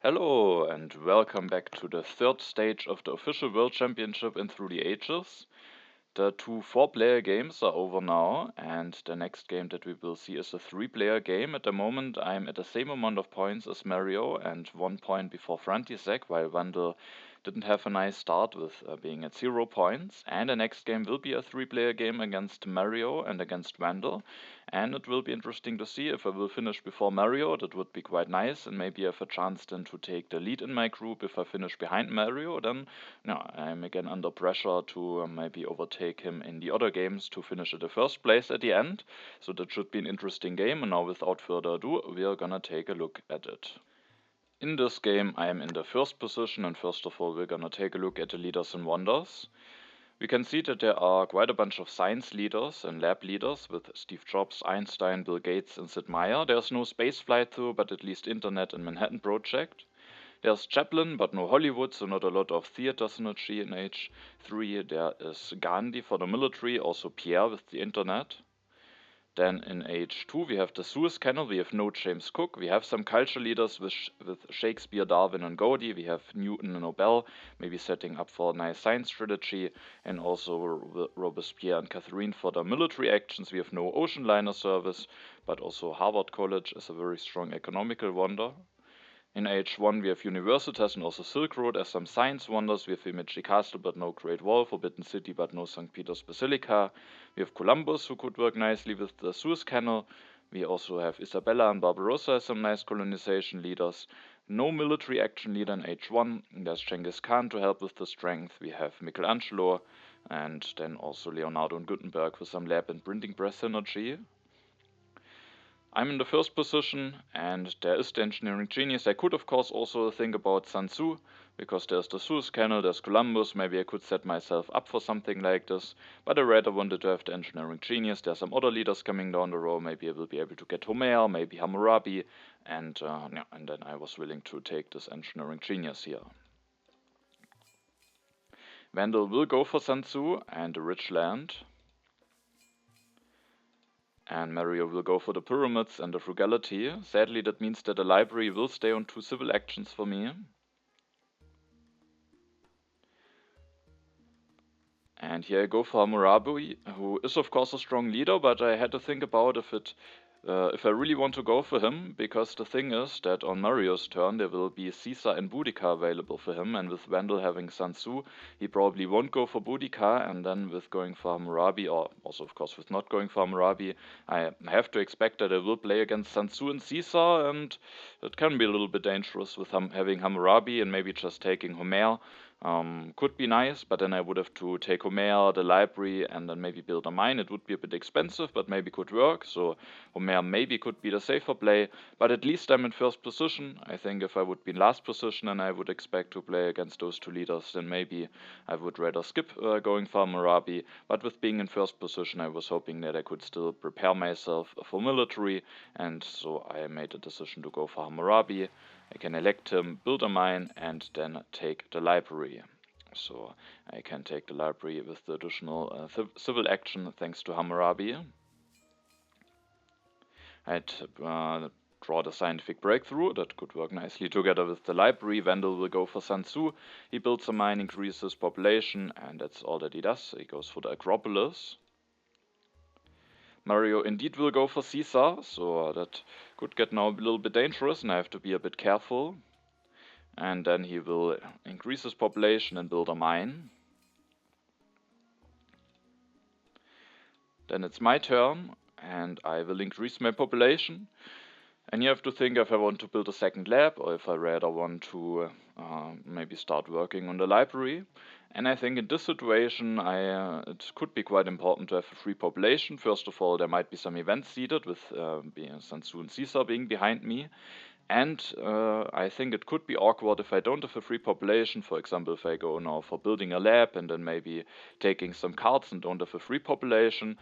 Hello and welcome back to the third stage of the official World Championship in Through the Ages. The two four-player games are over now, and the next game that we will see is a three-player game. At the moment, I'm at the same amount of points as Mario and 1 point before František, while Vandal didn't have a nice start with being at 0 points. And the next game will be a three-player game against Mario and against Vandal, and it will be interesting to see if I will finish before Mario. That would be quite nice, and maybe I have a chance then to take the lead in my group. If I finish behind Mario, then no, I'm again under pressure to maybe overtake him in the other games to finish at the first place at the end. So that should be an interesting game. And now, without further ado, we are gonna take a look at it. In this game, I am in the first position, and first of all, we're gonna take a look at the leaders and wonders. We can see that there are quite a bunch of science leaders and lab leaders with Steve Jobs, Einstein, Bill Gates, and Sid Meier. There's no spaceflight though, but at least Internet and Manhattan Project. There's Chaplin, but no Hollywood, so not a lot of theater synergy in H3. There is Gandhi for the military, also Pierre with the internet. Then in H2 we have the Suez Canal, we have no James Cook, we have some culture leaders with Shakespeare, Darwin and Gaudi, we have Newton and Nobel, maybe setting up for a nice science strategy, and also Robespierre and Catherine for the military actions. We have no ocean liner service, but also Harvard College is a very strong economical wonder. In H1 we have Universitas and also Silk Road as some science wonders. We have Himeji Castle but no Great Wall, Forbidden City but no St. Peter's Basilica. We have Columbus, who could work nicely with the Suez Canal. We also have Isabella and Barbarossa as some nice colonization leaders. No military action leader in H1. There's Genghis Khan to help with the strength. We have Michelangelo and then also Leonardo and Gutenberg with some lab and printing press synergy. I'm in the first position, and there is the engineering genius. I could, of course, also think about Sun Tzu, because there's the Suez Canal, there's Columbus. Maybe I could set myself up for something like this, but I rather wanted to have the engineering genius. There's some other leaders coming down the road. Maybe I will be able to get Homer, maybe Hammurabi, and yeah, and then I was willing to take this engineering genius here. Vandal will go for Sun Tzu and the rich land. And Mario will go for the pyramids and the frugality. Sadly, that means that the library will stay on 2 civil actions for me. And here I go for Hammurabi, who is of course a strong leader, but I had to think about if I really want to go for him, because the thing is that on Mario's turn there will be Caesar and Boudica available for him, and with Vandal having Sun Tzu, he probably won't go for Boudica, and then with going for Hammurabi, or also of course with not going for Hammurabi, I have to expect that I will play against Sun Tzu and Caesar, and it can be a little bit dangerous with having Hammurabi and maybe just taking Homer. Could be nice, but then I would have to take Homer, the library, and then maybe build a mine. It would be a bit expensive, but maybe could work. So Homer maybe could be the safer play, but at least I'm in first position. I think if I would be in last position and I would expect to play against those two leaders, then maybe I would rather skip going for Hammurabi. But with being in first position, I was hoping that I could still prepare myself for military, and so I made a decision to go for Hammurabi. I can elect him, build a mine, and then take the library. So I can take the library with the additional civil action thanks to Hammurabi. I'd draw the scientific breakthrough. That could work nicely together with the library. Vandal will go for Sun Tzu. He builds a mine, increases population, and that's all that he does. He goes for the Acropolis. Mario indeed will go for Caesar, so that could get now a little bit dangerous, and I have to be a bit careful. And then he will increase his population and build a mine. Then it's my turn, and I will increase my population. And you have to think if I want to build a second lab, or if I rather want to maybe start working on the library. And I think in this situation, it could be quite important to have a free population. First of all, there might be some events seeded with Sun Tzu and Caesar being behind me. And I think it could be awkward if I don't have a free population. For example, if I go now for building a lab and then maybe taking some cards and don't have a free population,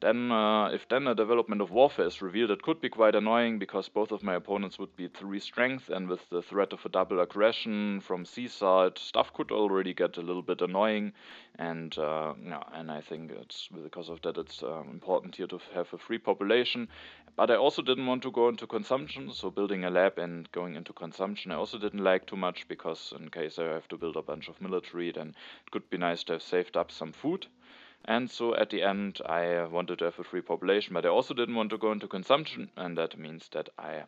Then, if then a development of warfare is revealed, it could be quite annoying because both of my opponents would be 3 strength, and with the threat of a double aggression from sea side, stuff could already get a little bit annoying. And yeah, and I think it's because of that it's important here to have a free population. But I also didn't want to go into consumption, so building a lab and going into consumption I also didn't like too much, because in case I have to build a bunch of military, then it could be nice to have saved up some food. And so at the end, I wanted to have a free population, but I also didn't want to go into consumption, and that means that I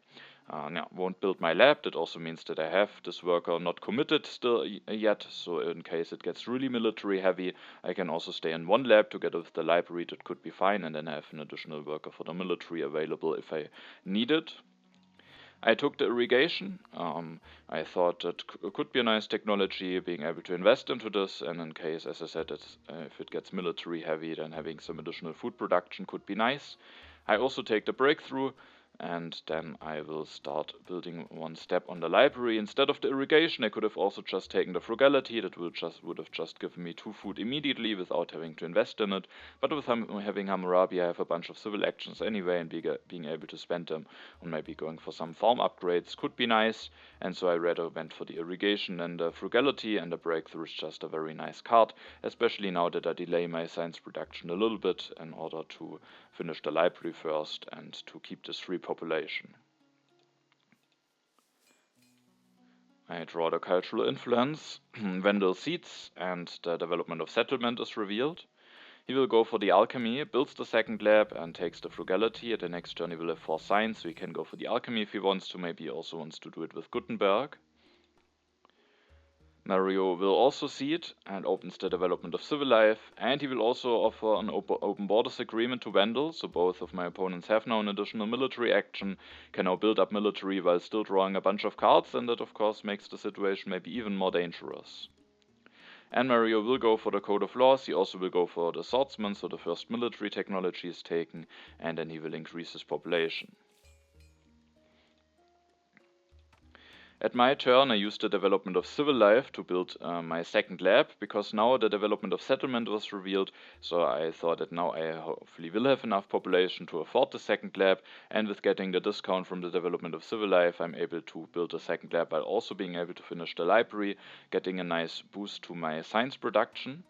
yeah, won't build my lab. That also means that I have this worker not committed still yet, so in case it gets really military heavy, I can also stay in one lab together with the library. That could be fine, and then I have an additional worker for the military available if I need it. I took the irrigation. I thought that could be a nice technology, being able to invest into this, and in case, as I said, if it gets military heavy, then having some additional food production could be nice. I also take the breakthrough, and then I will start building one step on the library. Instead of the irrigation, I could have also just taken the frugality. That would have just given me 2 food immediately without having to invest in it. But with having Hammurabi, I have a bunch of civil actions anyway, and being able to spend them on maybe going for some farm upgrades could be nice. And so I rather went for the irrigation and the frugality, and the breakthrough is just a very nice card, especially now that I delay my science production a little bit in order to finish the library first and to keep this free population. I draw the cultural influence, Vandal seeds, and the development of settlement is revealed. He will go for the alchemy, builds the second lab, and takes the frugality. At the next turn he will have 4 science, so he can go for the alchemy if he wants to. Maybe he also wants to do it with Gutenberg. Mario will also see it and opens the development of civil life, and he will also offer an open borders agreement to Vandal, so both of my opponents have now an additional military action, can now build up military while still drawing a bunch of cards, and that of course makes the situation maybe even more dangerous. And Mario will go for the Code of Laws, he also will go for the Swordsman, so the first military technology is taken, and then he will increase his population. At my turn, I used the development of civil life to build my second lab, because now the development of settlement was revealed, so I thought that now I hopefully will have enough population to afford the second lab, and with getting the discount from the development of civil life, I'm able to build a second lab while also being able to finish the library, getting a nice boost to my science production.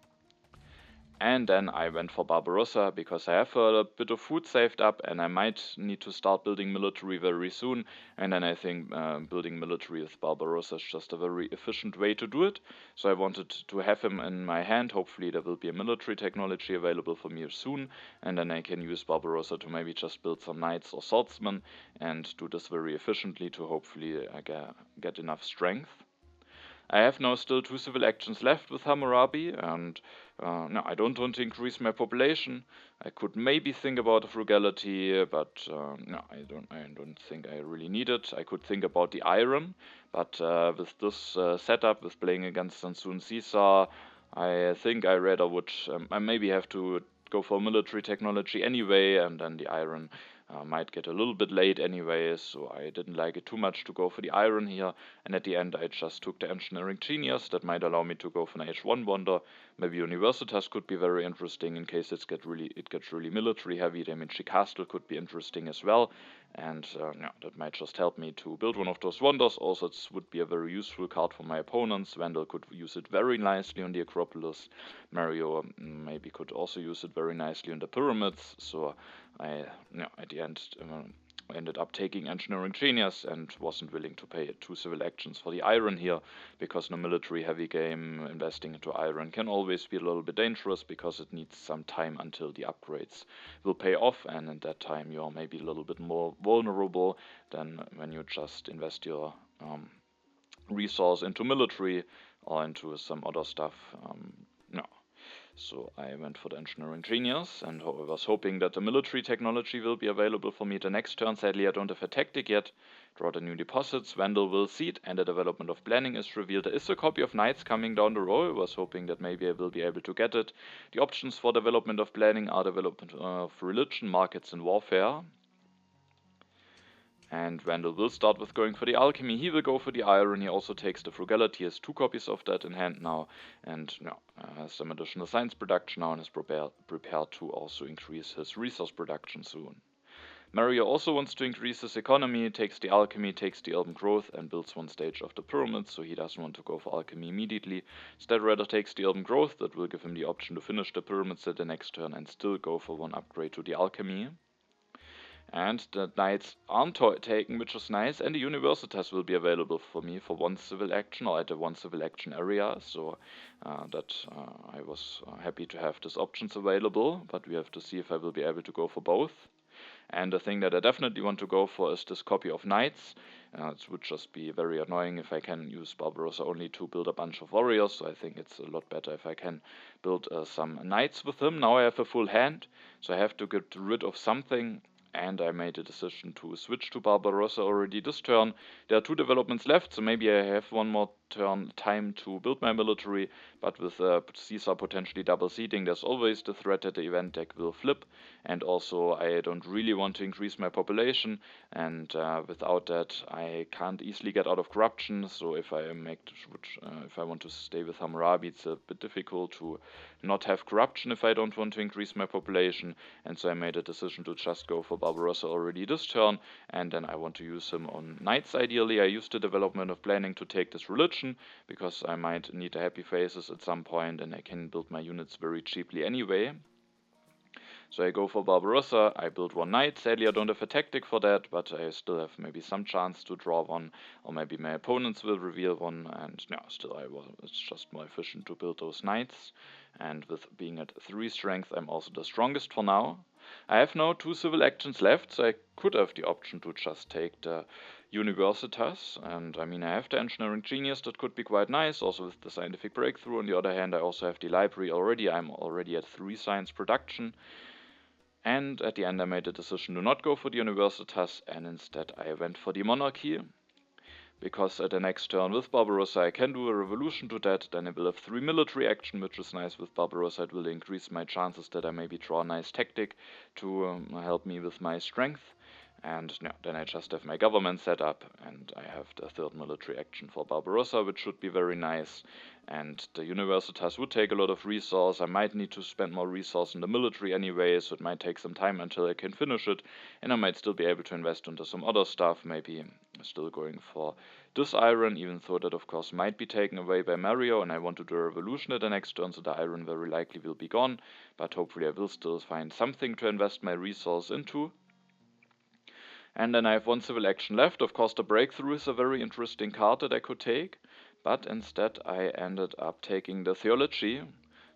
And then I went for Barbarossa because I have a bit of food saved up, and I might need to start building military very soon. And then I think building military with Barbarossa is just a very efficient way to do it. So I wanted to have him in my hand. Hopefully there will be a military technology available for me soon. And then I can use Barbarossa to maybe just build some knights or swordsmen and do this very efficiently to hopefully get enough strength. I have now still 2 civil actions left with Hammurabi, and no, I don't want to increase my population. I could maybe think about a frugality, but no, I don't think I really need it. I could think about the iron, but with this setup, with playing against Sansun Caesar, I think I rather would. I maybe have to go for military technology anyway, and then the iron might get a little bit late anyway, so I didn't like it too much to go for the iron here, and at the end I just took the engineering genius. That might allow me to go for an H1 wonder. Maybe Universitas could be very interesting in case it gets really military heavy. Da Vinci Castle could be interesting as well, and yeah, that might just help me to build one of those wonders. Also, it would be a very useful card for my opponents. Vandal could use it very nicely on the Acropolis. Mario maybe could also use it very nicely on the pyramids, so I, at the end, ended up taking engineering genius and wasn't willing to pay 2 civil actions for the iron here, because in a military heavy game, investing into iron can always be a little bit dangerous, because it needs some time until the upgrades will pay off, and in that time you're maybe a little bit more vulnerable than when you just invest your resource into military or into some other stuff. No. So I went for the engineering genius, and I was hoping that the military technology will be available for me the next turn. Sadly, I don't have a tactic yet. Draw the new deposits, Vandal will seed, and the development of planning is revealed. There is a copy of Knights coming down the road. I was hoping that maybe I will be able to get it. The options for development of planning are development of religion, markets, and warfare. And Vandal will start with going for the alchemy. He will go for the iron. He also takes the frugality. He has 2 copies of that in hand now, and has some additional science production now, and is prepared to also increase his resource production soon. Mario also wants to increase his economy, takes the alchemy, takes the urban growth, and builds 1 stage of the pyramid, so he doesn't want to go for alchemy immediately. Instead, rather takes the urban growth. That will give him the option to finish the pyramids at the next turn and still go for 1 upgrade to the alchemy. And the knights aren't taken, which is nice, and the universitas will be available for me for 1 civil action, or at a 1 civil action area, so I was happy to have these options available, but we have to see if I will be able to go for both. And the thing that I definitely want to go for is this copy of knights. It would just be very annoying if I can use Barbarossa only to build a bunch of warriors, so I think it's a lot better if I can build some knights with him. Now I have a full hand, so I have to get rid of something, and I made a decision to switch to Barbarossa already this turn. There are 2 developments left, so maybe I have 1 more turn time to build my military, but with Caesar potentially double seating, there's always the threat that the event deck will flip, and also I don't really want to increase my population, and without that I can't easily get out of corruption, so if I want to stay with Hammurabi, it's a bit difficult to not have corruption if I don't want to increase my population, and so I made a decision to just go for Barbarossa already this turn, and then I want to use him on knights ideally. I used the development of planning to take this religion, because I might need a happy phases at some point, and I can build my units very cheaply anyway. So I go for Barbarossa, I build 1 knight. Sadly I don't have a tactic for that, but I still have maybe some chance to draw 1, or maybe my opponents will reveal 1, and still it's just more efficient to build those knights. And with being at 3 strength, I'm also the strongest for now. I have now 2 civil actions left, so I could have the option to just take the universitas, and I mean I have the engineering genius, that could be quite nice, also with the scientific breakthrough. On the other hand, I also have the library already. I'm already at 3 science production, and at the end I made the decision to not go for the universitas, and instead I went for the monarchy, because at the next turn with Barbarossa I can do a revolution to that. Then I will have 3 military action, which is nice with Barbarossa. It will increase my chances that I maybe draw a nice tactic to help me with my strength. And then I just have my government set up, and I have the 3rd military action for Barbarossa, which should be very nice. And the universitas would take a lot of resource. I might need to spend more resource in the military anyway, so it might take some time until I can finish it. And I might still be able to invest into some other stuff, maybe still going for this iron, even though that of course might be taken away by Mario, and I want to do a revolution at the next turn, so the iron very likely will be gone. But hopefully I will still find something to invest my resource into. And then I have 1 civil action left. Of course, the breakthrough is a very interesting card that I could take, but instead I ended up taking the theology.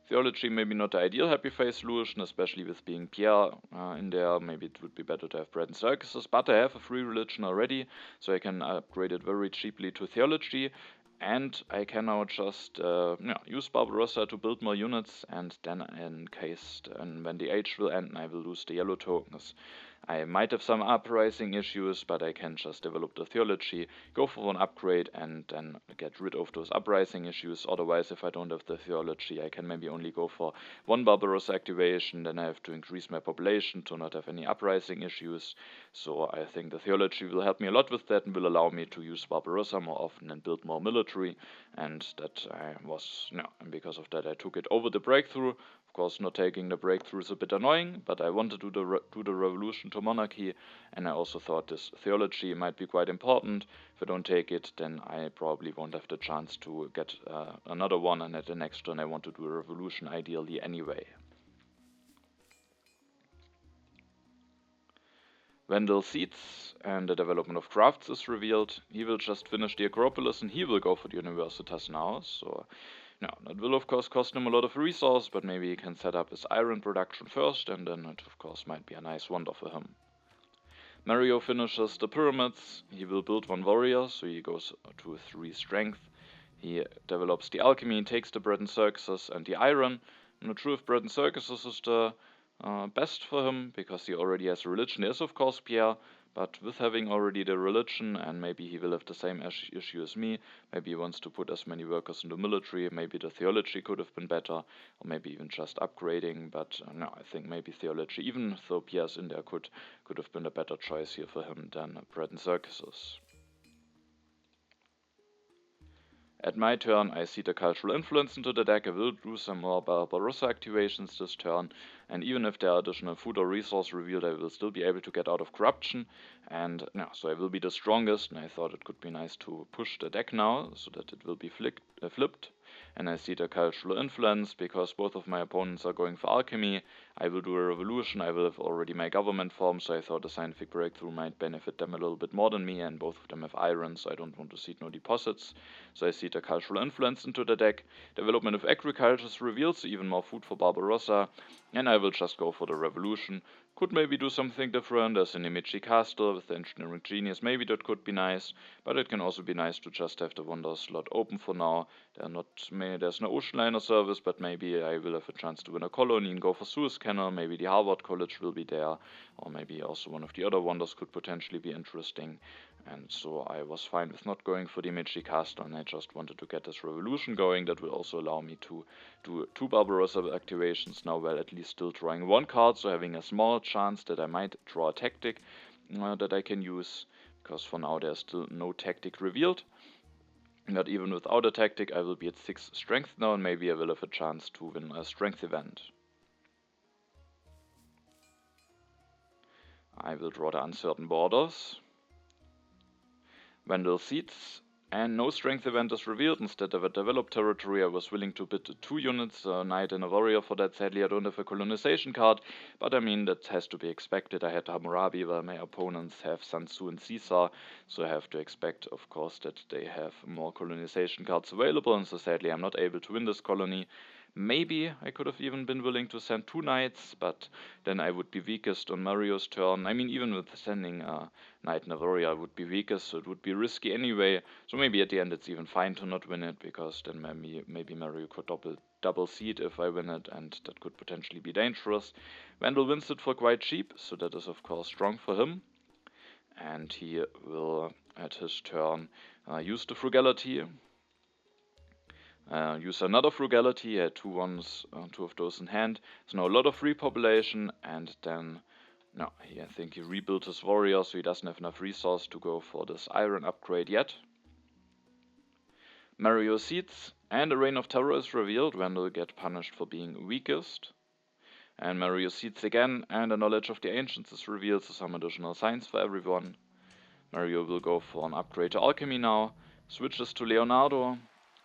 Theology maybe not the ideal happy face solution, especially with being Pierre in there. Maybe it would be better to have bread and circuses, but I have a free religion already, so I can upgrade it very cheaply to theology. And I can now just use Barbarossa to build more units, and then in case when the age will end, I will lose the yellow tokens. I might have some uprising issues, but I can just develop the theology, go for 1 upgrade, and then get rid of those uprising issues. Otherwise, if I don't have the theology, I can maybe only go for 1 Barbarossa activation, then I have to increase my population to not have any uprising issues. So I think the theology will help me a lot with that, and will allow me to use Barbarossa more often and build more military. And that and because of that I took it over the breakthrough. Of course, not taking the breakthrough is a bit annoying, but I wanted to do the revolution to monarchy, and I also thought this theology might be quite important. If I don't take it, then I probably won't have the chance to get another one, and at the next turn I want to do a revolution ideally anyway. Vandal seats, and the development of crafts is revealed. He will just finish the Acropolis, and he will go for the Universitas now, so that will of course cost him a lot of resource, but maybe he can set up his iron production first, and then it of course might be a nice wonder for him. Mario finishes the pyramids. He will build 1 warrior, so he goes to 3 strength. He develops the alchemy, takes the bread and circuses and the iron. I'm not sure if bread and circuses is the best for him, because he already has a religion. There's of course Pierre, But with having already the religion, and maybe he will have the same issue as me, maybe he wants to put as many workers in the military, maybe the theology could have been better, or maybe even just upgrading, but no, I think maybe theology, even though Pia's in there, could have been a better choice here for him than bread and circuses. At my turn, I see the cultural influence into the deck. I will do some more Barbarossa activations this turn, and even if there are additional food or resource revealed, I will still be able to get out of corruption, and yeah, so I will be the strongest, and I thought it could be nice to push the deck now, so that it will be flipped. And I see the cultural influence, because both of my opponents are going for alchemy. I will do a revolution, I will have already my government form, so I thought a scientific breakthrough might benefit them a little bit more than me, and both of them have iron, so I don't want to seed no deposits. So I see the cultural influence into the deck. Development of agriculture reveals even more food for Barbarossa, and I will just go for the revolution. Could maybe do something different, as in Himeji Castle with the engineering genius, maybe that could be nice, but it can also be nice to just have the wonder slot open for now. There's no ocean liner service, but maybe I will have a chance to win a colony and go for Suez Canal, maybe the Harvard College will be there, or maybe also one of the other wonders could potentially be interesting. And so I was fine with not going for the Himeji Castle, and I just wanted to get this revolution going. That will also allow me to do 2 Barbarossa activations now, while at least still drawing 1 card, so having a small chance that I might draw a tactic that I can use, because for now there's still no tactic revealed. But even without a tactic, I will be at 6 strength now, and maybe I will have a chance to win a strength event. I will draw the Uncertain Borders. Vandal Seeds, and no strength event is revealed. Instead of a developed territory, I was willing to bid 2 units, a knight and a warrior for that. Sadly, I don't have a colonization card, but I mean, that has to be expected. I had Hammurabi, while my opponents have Sun Tzu and Caesar, so I have to expect, of course, that they have more colonization cards available, and so sadly I'm not able to win this colony. Maybe I could have even been willing to send 2 knights, but then I would be weakest on Mario's turn. I mean, even with sending a knight and a warrior, I would be weakest, so it would be risky anyway. So maybe at the end it's even fine to not win it, because then maybe Mario could double seed if I win it, and that could potentially be dangerous. Vandal wins it for quite cheap, so that is of course strong for him. And he will, at his turn, use the frugality. Use another frugality, had 2 ones, 2 of those in hand. So now a lot of repopulation, and then, no, I think he rebuilt his warrior, so he doesn't have enough resource to go for this iron upgrade yet. Mario Seeds, and a Reign of Terror is revealed. Vandal get punished for being weakest. And Mario Seeds again, and a Knowledge of the Ancients is revealed, so some additional science for everyone. Mario will go for an upgrade to Alchemy now, switches to Leonardo,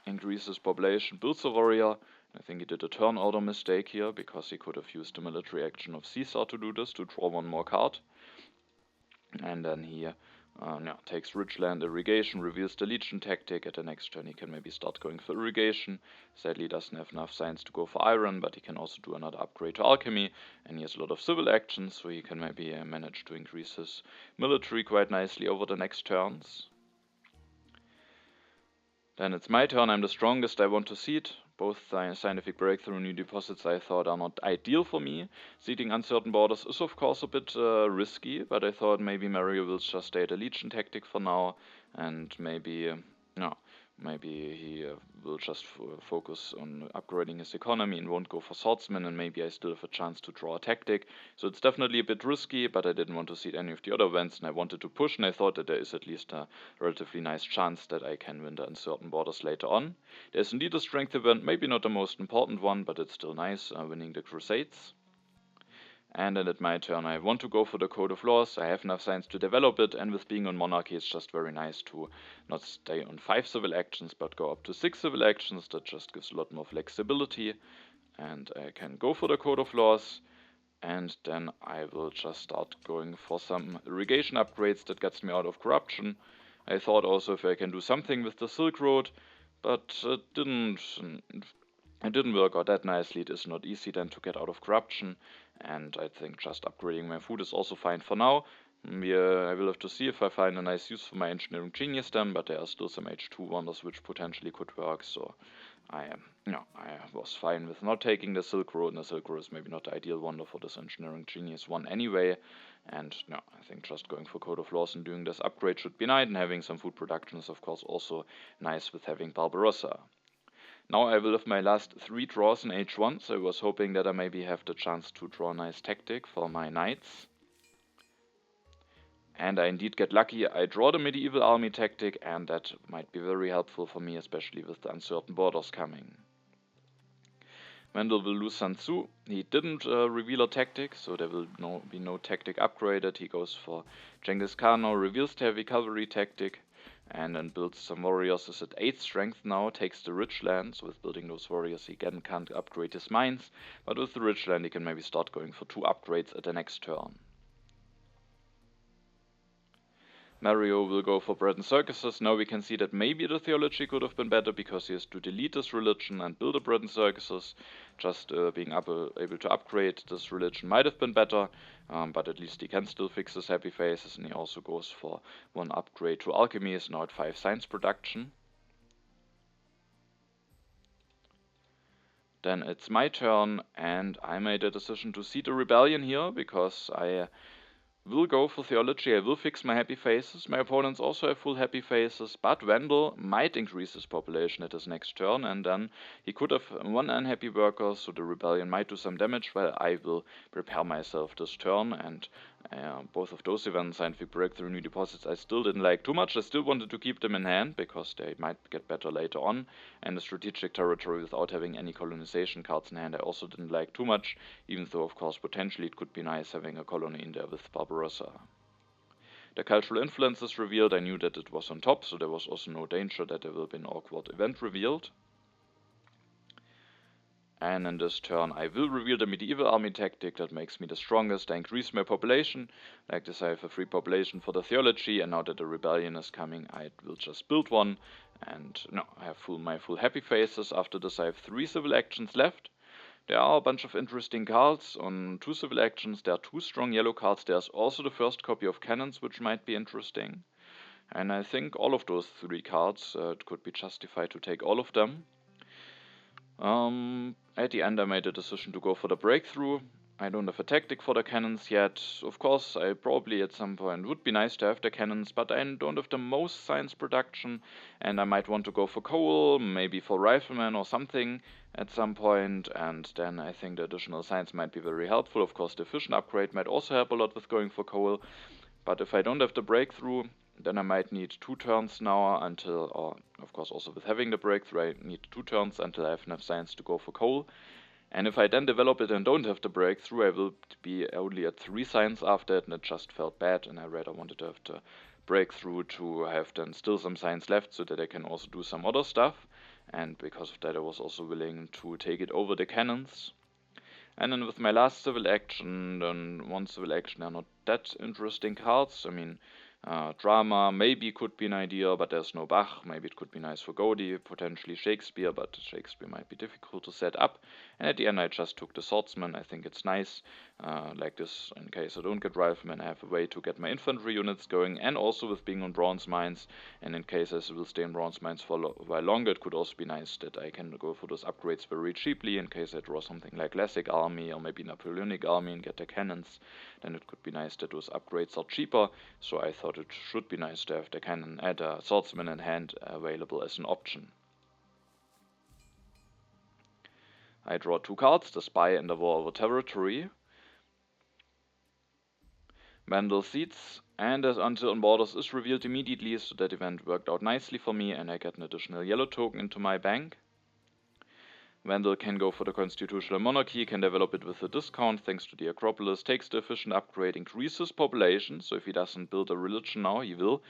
increases population, builds a warrior. I think he did a turn order mistake here, because he could have used the military action of Caesar to do this, to draw 1 more card. And then he takes Ridgeland Irrigation, reveals the Legion tactic. At the next turn he can maybe start going for Irrigation. Sadly he doesn't have enough science to go for Iron, but he can also do another upgrade to Alchemy. And he has a lot of civil actions, so he can maybe manage to increase his military quite nicely over the next turns. Then it's my turn, I'm the strongest, I want to seed. Both scientific breakthrough and new deposits I thought are not ideal for me. Seeding Uncertain Borders is of course a bit risky, but I thought maybe Mario will just stay the Legion tactic for now, and maybe he will just focus on upgrading his economy and won't go for Swordsman, and maybe I still have a chance to draw a tactic. So it's definitely a bit risky, but I didn't want to seed any of the other events, and I wanted to push, and I thought that there is at least a relatively nice chance that I can win the Uncertain Borders later on. There's indeed a strength event, maybe not the most important one, but it's still nice, winning the Crusades. And then at my turn I want to go for the Code of Laws. I have enough science to develop it, and with being on Monarchy it's just very nice to not stay on 5 civil actions but go up to 6 civil actions. That just gives a lot more flexibility, and I can go for the Code of Laws, and then I will just start going for some irrigation upgrades that gets me out of corruption. I thought also if I can do something with the Silk Road, but it didn't work out that nicely. It is not easy then to get out of corruption, and I think just upgrading my food is also fine for now. I will have to see if I find a nice use for my Engineering Genius then, but there are still some H2 wonders which potentially could work, so I was fine with not taking the Silk Road, and the Silk Road is maybe not the ideal wonder for this Engineering Genius one anyway, and no, I think just going for Code of Laws and doing this upgrade should be nice, and having some food production is of course also nice with having Barbarossa. Now I will have my last 3 draws in H1, so I was hoping that I maybe have the chance to draw a nice tactic for my knights. And I indeed get lucky, I draw the medieval army tactic, and that might be very helpful for me, especially with the uncertain borders coming. Vandal will lose Sun Tzu. He didn't reveal a tactic, so there will be no tactic upgraded. He goes for Genghis Khan now, reveals the heavy cavalry tactic, and then builds some warriors. Is at 8 strength now, takes the rich land, so with building those warriors he again can't upgrade his mines, but with the rich land he can maybe start going for 2 upgrades at the next turn. Mario will go for bread and circuses. Now we can see that maybe the theology could have been better because he has to delete this religion and build a bread and circuses. Just being able to upgrade this religion might have been better, but at least he can still fix his happy faces, and he also goes for 1 upgrade to alchemy, is now at 5 science production. Then it's my turn, and I made a decision to seed a rebellion here because I will go for theology. I will fix my happy faces. My opponents also have full happy faces, but Vandal might increase his population at his next turn, and then he could have 1 unhappy worker, so the rebellion might do some damage while I will prepare myself this turn. And both of those events, scientific breakthrough, new deposits, I still didn't like too much. I still wanted to keep them in hand because they might get better later on, and the strategic territory without having any colonization cards in hand I also didn't like too much, even though of course potentially it could be nice having a colony in there with Barbarossa. The cultural influence is revealed. I knew that it was on top, so there was also no danger that there will be an awkward event revealed. And in this turn I will reveal the medieval army tactic that makes me the strongest. I increase my population. Like this, I have a free population for the theology, and now that the rebellion is coming I will just build one. And no, I have my full happy faces. After this I have 3 civil actions left. There are a bunch of interesting cards. On 2 civil actions there are 2 strong yellow cards. There's also the first copy of cannons, which might be interesting. And I think all of those 3 cards, it could be justified to take all of them. At the end I made a decision to go for the breakthrough. I don't have a tactic for the cannons yet. Of course, I probably at some point would be nice to have the cannons, but I don't have the most science production, and I might want to go for coal, maybe for riflemen or something at some point, and then I think the additional science might be very helpful. Of course, the efficient upgrade might also help a lot with going for coal, but if I don't have the breakthrough, then I might need 2 turns now until, or of course also with having the breakthrough, I need 2 turns until I have enough science to go for coal. And if I then develop it and don't have the breakthrough, I will be only at 3 science after it, and it just felt bad, and I rather wanted to have the breakthrough to have then still some science left so that I can also do some other stuff. And because of that I was also willing to take it over the cannons. And then with my last civil action, then 1 civil action are not that interesting cards. I mean, drama maybe could be an idea, but there's no Bach. Maybe it could be nice for Gaudi, potentially Shakespeare, but Shakespeare might be difficult to set up. And at the end I just took the swordsman. I think it's nice, like this, in case I don't get riflemen, I have a way to get my infantry units going, and also with being on bronze mines, and in case I will stay in bronze mines for a while longer, it could also be nice that I can go for those upgrades very cheaply in case I draw something like Classic Army or maybe Napoleonic Army and get the cannons. Then it could be nice that those upgrades are cheaper, so I thought it should be nice to have the cannon and a swordsman in hand available as an option. I draw 2 cards, the Spy and the War over Territory. Vandal Seeds, and as Until on Borders is revealed immediately, so that event worked out nicely for me, and I get an additional yellow token into my bank. Vandal can go for the Constitutional Monarchy, can develop it with a discount thanks to the Acropolis, takes the efficient upgrade, increases population, so if he doesn't build a religion now, he will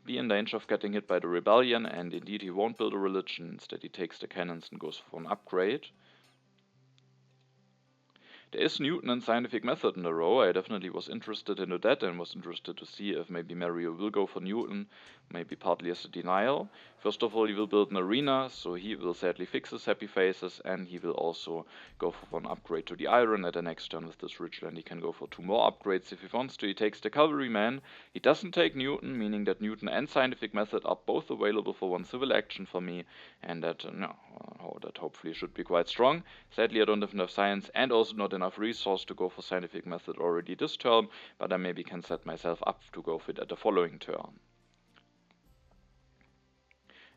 be in danger of getting hit by the rebellion, and indeed he won't build a religion. Instead he takes the cannons and goes for an upgrade. There is Newton and Scientific Method in a row. I definitely was interested into that and was interested to see if maybe Mario will go for Newton, maybe partly as a denial. First of all, he will build an arena, so he will sadly fix his happy faces, and he will also go for one upgrade to the iron at the next turn with this Ridgeland. He can go for 2 more upgrades if he wants to. He takes the Cavalryman. He doesn't take Newton, meaning that Newton and Scientific Method are both available for 1 civil action for me, and that, that hopefully should be quite strong. Sadly, I don't have enough science and also not enough resource to go for Scientific Method already this turn, but I maybe can set myself up to go for it at the following turn.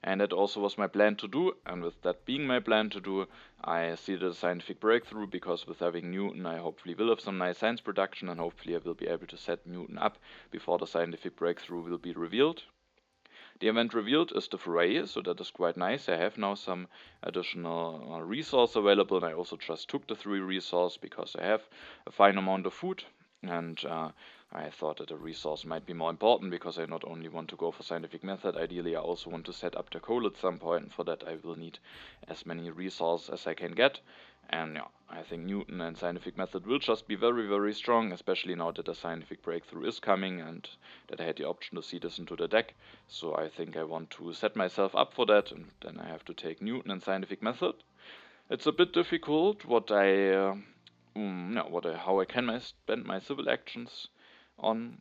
And that also was my plan to do, and with that being my plan to do, I see the scientific breakthrough, because with having Newton I hopefully will have some nice science production, and hopefully I will be able to set Newton up before the scientific breakthrough will be revealed. The event revealed is the foray, so that is quite nice. I have now some additional resource available, and I also just took the 3 resource because I have a fine amount of food, and I thought that a resource might be more important, because I not only want to go for Scientific Method, ideally I also want to set up the coal at some point, and for that I will need as many resources as I can get. And yeah, I think Newton and Scientific Method will just be very, very strong, especially now that the scientific breakthrough is coming and that I had the option to see this into the deck. So I think I want to set myself up for that, and then I have to take Newton and Scientific Method. It's a bit difficult how I can spend my civil actions on.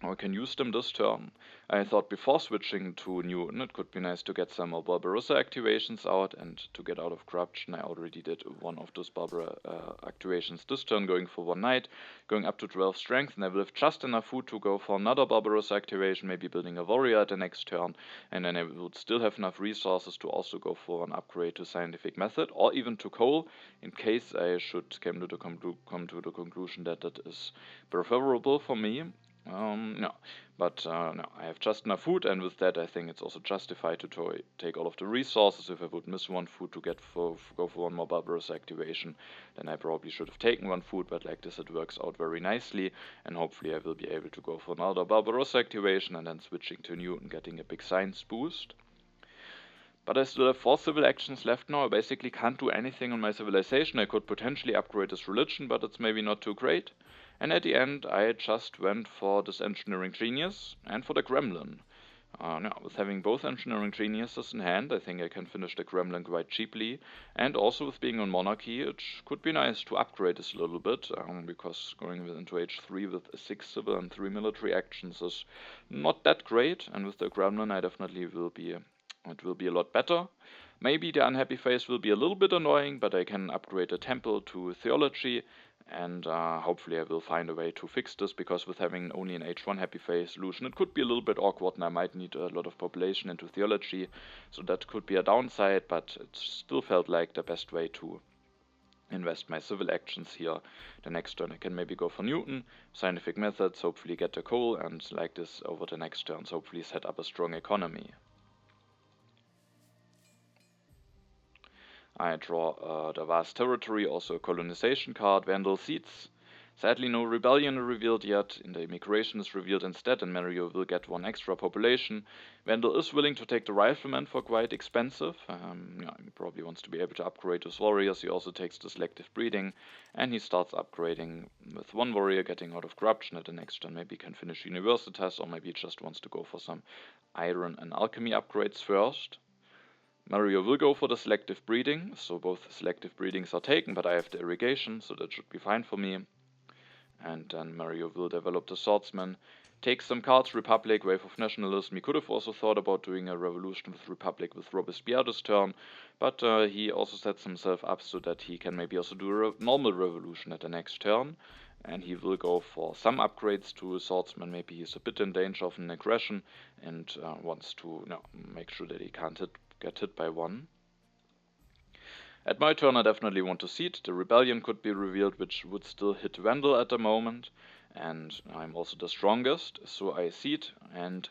I can use them this turn. I thought before switching to Newton it could be nice to get some more Barbarossa activations out, and to get out of corruption I already did one of those Barbara activations this turn, going for 1 knight, going up to 12 strength, and I will have just enough food to go for another Barbarossa activation, maybe building a warrior at the next turn, and then I would still have enough resources to also go for an upgrade to Scientific Method, or even to coal, in case I should come to the conclusion that that is preferable for me. No, I have just enough food, and with that I think it's also justified to take all of the resources. If I would miss 1 food to go for 1 more Barbaros activation, then I probably should have taken 1 food, but like this it works out very nicely, and hopefully I will be able to go for another Barbaros activation, and then switching to Newton, getting a big science boost. But I still have 4 civil actions left now. I basically can't do anything on my civilization. I could potentially upgrade this religion, but it's maybe not too great. And at the end I just went for this engineering genius and for the gremlin. With having both engineering geniuses in hand, I think I can finish the gremlin quite cheaply. And also with being on monarchy, it could be nice to upgrade this a little bit, because going into H3 with 6 civil and 3 military actions is not that great. And with the gremlin I definitely will be a lot better. Maybe the unhappy face will be a little bit annoying, but I can upgrade the temple to theology, and hopefully I will find a way to fix this, because with having only an H1 happy face solution it could be a little bit awkward, and I might need a lot of population into theology, so that could be a downside, but it still felt like the best way to invest my civil actions here. The next turn I can maybe go for Newton, Scientific Methods, hopefully get the coal, and like this over the next turns hopefully set up a strong economy. I draw the vast territory, also a colonization card, Vandal Seeds. Sadly no rebellion revealed yet, in the immigration is revealed instead, and Mario will get 1 extra population. Vandal is willing to take the rifleman for quite expensive. He probably wants to be able to upgrade his warriors. He also takes the selective breeding, and he starts upgrading with 1 warrior, getting out of corruption at the next turn. Maybe he can finish Universitas, or maybe he just wants to go for some iron and alchemy upgrades first. Mario will go for the selective breeding, so both selective breedings are taken, but I have the irrigation, so that should be fine for me. And then Mario will develop the swordsman, take some cards, Republic, Wave of Nationalism. He could have also thought about doing a revolution with Republic with Robespierre this turn, but he also sets himself up so that he can maybe also do a normal revolution at the next turn. And he will go for some upgrades to swordsman. Maybe he's a bit in danger of an aggression and wants to make sure that he can't get hit by 1. At my turn I definitely want to seed. The rebellion could be revealed, which would still hit Vandal at the moment, and I'm also the strongest, so I seed, and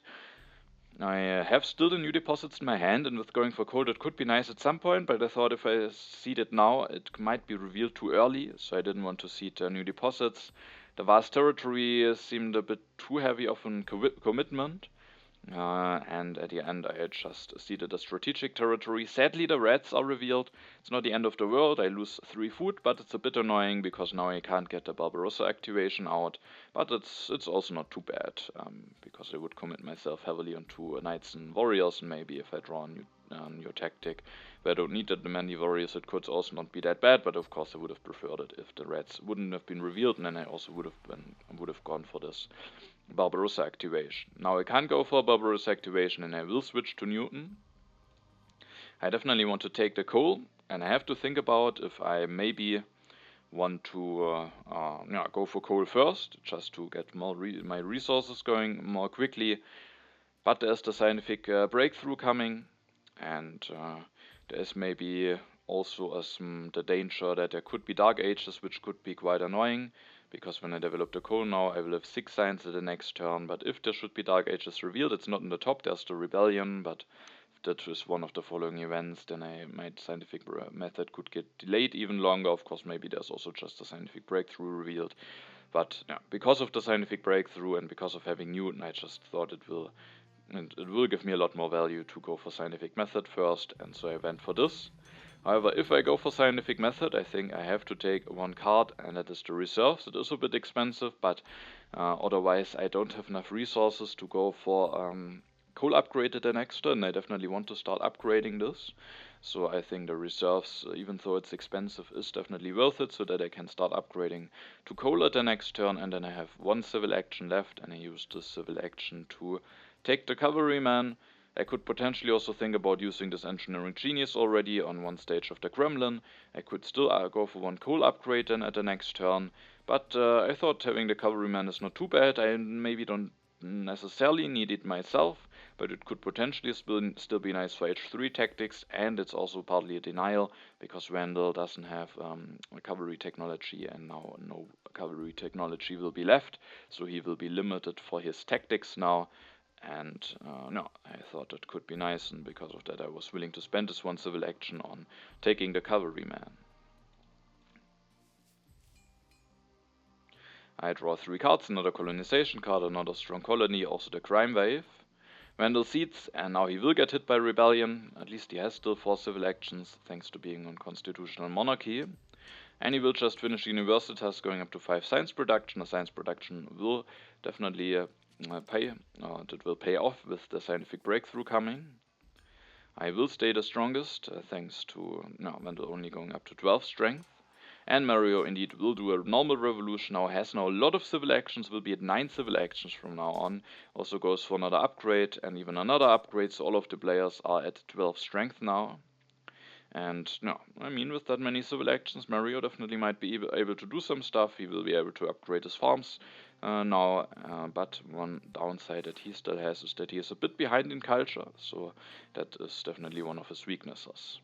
I have still the new deposits in my hand, and with going for cold it could be nice at some point, but I thought if I seed it now it might be revealed too early, so I didn't want to seed the new deposits. The vast territory seemed a bit too heavy of a commitment, And at the end I just ceded a strategic territory. Sadly the reds are revealed. It's not the end of the world, I lose 3 food, but it's a bit annoying because now I can't get the Barbarossa activation out. But it's also not too bad, because I would commit myself heavily onto Knights and Warriors, and maybe if I draw a new tactic where I don't need that many warriors, it could also not be that bad, but of course I would have preferred it if the reds wouldn't have been revealed, and then I also would have gone for this Barbarossa activation. Now I can't go for Barbarossa activation and I will switch to Newton. I definitely want to take the coal, and I have to think about if I maybe want to go for coal first, just to get my resources going more quickly. But there's the scientific breakthrough coming, and there's maybe also the danger that there could be dark ages, which could be quite annoying, because when I develop the coal now, I will have 6 signs at the next turn. But if there should be dark ages revealed, it's not in the top, there's the rebellion, but if that is one of the following events, then my scientific method could get delayed even longer. Of course, maybe there's also just a scientific breakthrough revealed. But yeah, because of the scientific breakthrough and because of having Newton, I just thought it will give me a lot more value to go for scientific method first, and so I went for this. However, if I go for scientific method, I think I have to take one card, and that is the reserves. It is a bit expensive, but otherwise I don't have enough resources to go for coal upgrade at the next turn. I definitely want to start upgrading this. So I think the reserves, even though it's expensive, is definitely worth it, so that I can start upgrading to coal at the next turn, and then I have one civil action left, and I use this civil action to take the cavalryman. I could potentially also think about using this engineering genius already on one stage of the Kremlin. I could still go for one coal upgrade then at the next turn, but I thought having the cavalryman is not too bad. I maybe don't necessarily need it myself, but it could potentially still be nice for H3 tactics, and it's also partly a denial because Vandal doesn't have a cavalry technology, and now no cavalry technology will be left, so he will be limited for his tactics now. And no, I thought it could be nice, and because of that I was willing to spend this one civil action on taking the cavalryman. I draw 3 cards, another colonization card, another strong colony, also the crime wave. Vandal seeds, and now he will get hit by rebellion. At least he has still 4 civil actions, thanks to being on constitutional monarchy. And he will just finish Universitas, going up to 5 science production. The science production will definitely that will pay off with the scientific breakthrough coming. I will stay the strongest, thanks to Vandal only going up to 12 strength. And Mario indeed will do a normal revolution now, has now a lot of civil actions, will be at 9 civil actions from now on. Also goes for another upgrade and even another upgrade, so all of the players are at 12 strength now. And no, I mean, with that many civil actions, Mario definitely might be able to do some stuff. He will be able to upgrade his farms now, but one downside that he still has is that he is a bit behind in culture, so that is definitely one of his weaknesses.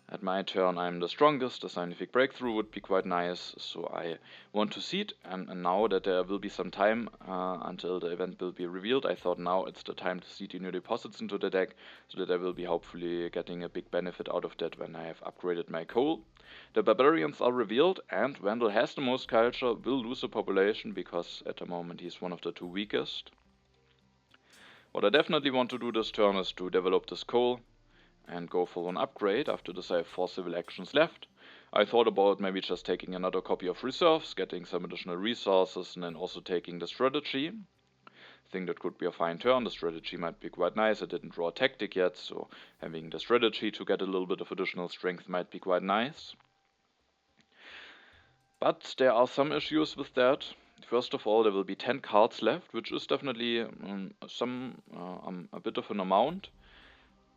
At my turn I'm the strongest, the scientific breakthrough would be quite nice, so I want to seed, and now that there will be some time until the event will be revealed, I thought now it's the time to seed the new deposits into the deck, so that I will be hopefully getting a big benefit out of that when I have upgraded my coal. The barbarians are revealed, and Vandal has the most culture, will lose a population because at the moment he's one of the 2 weakest. What I definitely want to do this turn is to develop this coal and go for one upgrade. After this I have 4 civil actions left. I thought about maybe just taking another copy of reserves, getting some additional resources, and then also taking the strategy. I think that could be a fine turn. The strategy might be quite nice. I didn't draw a tactic yet, so having the strategy to get a little bit of additional strength might be quite nice. But there are some issues with that. First of all, there will be 10 cards left, which is definitely a bit of an amount.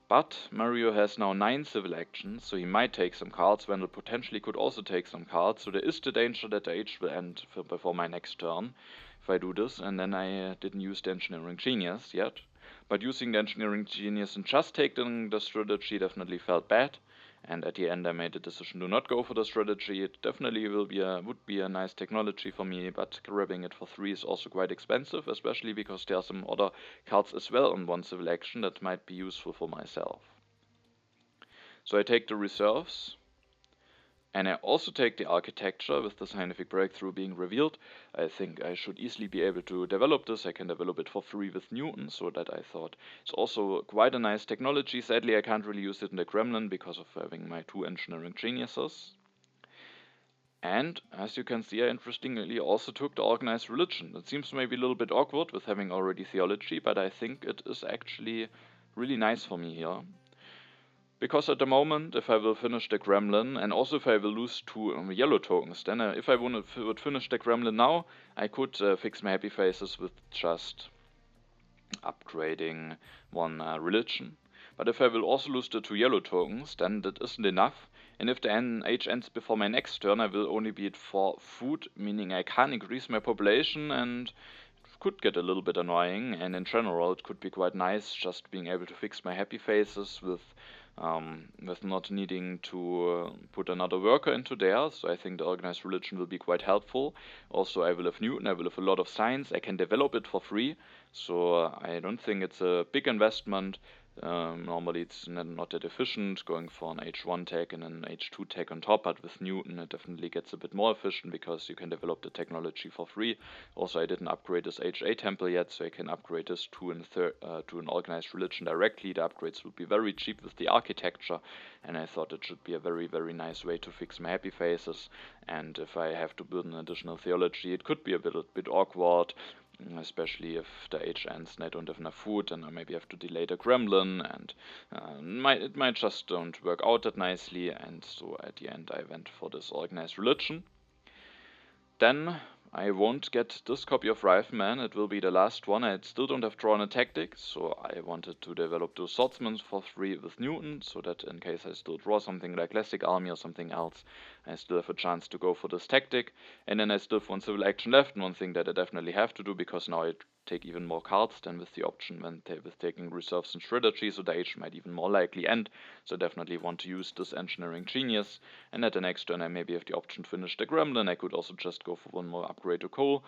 But Mario has now 9 civil actions, so he might take some cards. Vandal potentially could also take some cards, so there is the danger that the age will end before my next turn if I do this, and then I didn't use the engineering genius yet. But using the engineering genius and just taking the strategy definitely felt bad, and at the end I made the decision to not go for the strategy. It definitely would be a nice technology for me, but grabbing it for 3 is also quite expensive, especially because there are some other cards as well on one civil action that might be useful for myself. So I take the reserves, And I also take the architecture with the scientific breakthrough being revealed. I think I should easily be able to develop this. I can develop it for free with Newton, so that I thought it's also quite a nice technology. Sadly, I can't really use it in the Kremlin because of having my two engineering geniuses. And as you can see, I interestingly also took the organized religion. It seems maybe a little bit awkward with having already theology, but I think it is actually really nice for me here. Because at the moment, if I will finish the Gremlin, and also if I will lose two yellow tokens, then if I would finish the Gremlin now, I could fix my happy faces with just upgrading one religion. But if I will also lose the two yellow tokens, then that isn't enough. And if the age ends before my next turn, I will only be it for food, meaning I can't increase my population, and it could get a little bit annoying. And in general, it could be quite nice just being able to fix my happy faces with not needing to put another worker into there. So I think the organized religion will be quite helpful. Also, I will have Newton, I will have a lot of science, I can develop it for free. So I don't think it's a big investment. Normally it's not that efficient going for an H1 tech and an H2 tech on top, but with Newton it definitely gets a bit more efficient because you can develop the technology for free. Also, I didn't upgrade this HA temple yet, so I can upgrade this to an organized religion directly. The upgrades would be very cheap with the architecture, and I thought it should be a very, very nice way to fix my happy faces. And if I have to build an additional theology, it could be a bit awkward, especially if the age ends and I don't have enough food, and I maybe have to delay the Gremlin, and it might just don't work out that nicely. And so at the end, I went for this organized religion. Then I won't get this copy of Rifleman, it will be the last one. I still don't have drawn a tactic, so I wanted to develop those swordsmen for free with Newton, so that in case I still draw something like Classic Army or something else, I still have a chance to go for this tactic. And then I still have one civil action left, and one thing that I definitely have to do, because now I take even more cards than with the option with taking reserves and strategy, so the age might even more likely end. So I definitely want to use this engineering genius, and at the next turn I maybe have the option to finish the Gremlin. I could also just go for one more upgrade to coal,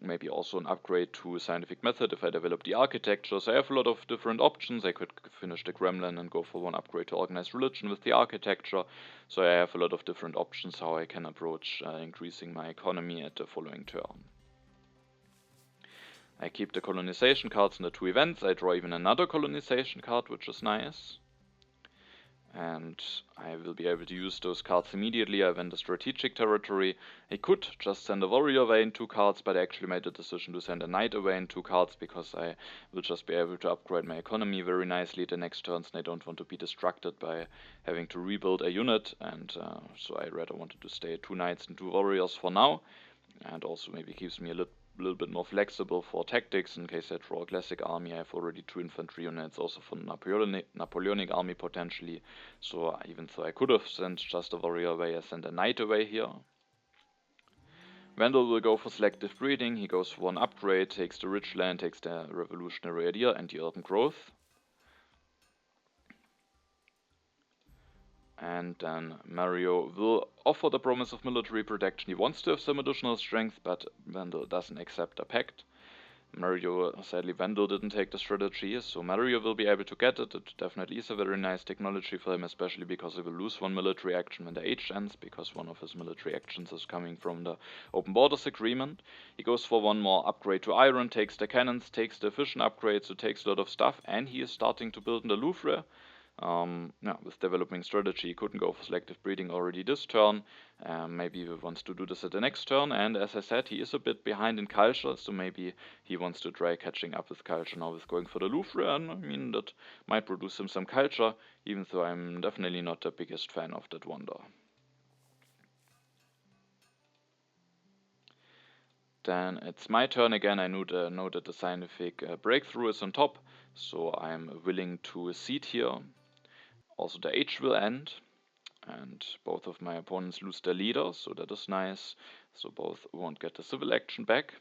maybe also an upgrade to scientific method if I develop the architecture. So I have a lot of different options. I could finish the Gremlin and go for one upgrade to organized religion with the architecture. So I have a lot of different options how I can approach increasing my economy at the following turn. I keep the colonization cards in the two events. I draw even another colonization card, which is nice. And I will be able to use those cards immediately. I went to strategic territory. I could just send a warrior away in two cards, but I actually made the decision to send a knight away in two cards because I will just be able to upgrade my economy very nicely the next turns, and I don't want to be distracted by having to rebuild a unit. And so I rather wanted to stay at two knights and two warriors for now, and also maybe keeps me a little bit more flexible for tactics in case I draw a classic army. I have already two infantry units also for Napoleonic army potentially. So even though I could have sent just a warrior away, I sent a knight away here. Vandal will go for selective breeding. He goes for one upgrade, takes the rich land, takes the revolutionary idea and the urban growth. And then Mario will offer the promise of military protection. He wants to have some additional strength, but Vandal doesn't accept a pact. Sadly, Vandal didn't take the strategy, so Mario will be able to get it. It definitely is a very nice technology for him, especially because he will lose one military action when the age ends, because one of his military actions is coming from the Open Borders Agreement. He goes for one more upgrade to iron, takes the cannons, takes the fission upgrade, so takes a lot of stuff, and he is starting to build in the Louvre. With developing strategy, he couldn't go for selective breeding already this turn. Maybe he wants to do this at the next turn, and as I said, he is a bit behind in culture, so maybe he wants to try catching up with culture now with going for the Louvre, and I mean, that might produce him some culture, even though I'm definitely not the biggest fan of that wonder. Then it's my turn again. I know that the scientific breakthrough is on top, so I'm willing to cede here. Also, the age will end, and both of my opponents lose their leaders, so that is nice. So both won't get the civil action back.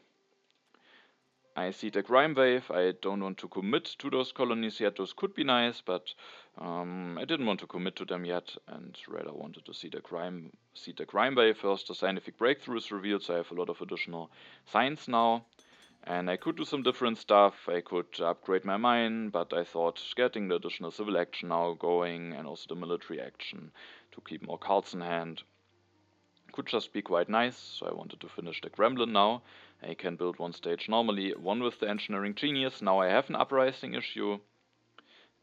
I see the crime wave. I don't want to commit to those colonies yet. Those could be nice, but I didn't want to commit to them yet, and rather wanted to see the crime wave first. The scientific breakthrough is revealed, so I have a lot of additional science now. And I could do some different stuff. I could upgrade my mine, but I thought getting the additional civil action now going, and also the military action to keep more cards in hand, could just be quite nice, so I wanted to finish the Gremlin now. I can build one stage normally, one with the Engineering Genius. Now I have an uprising issue,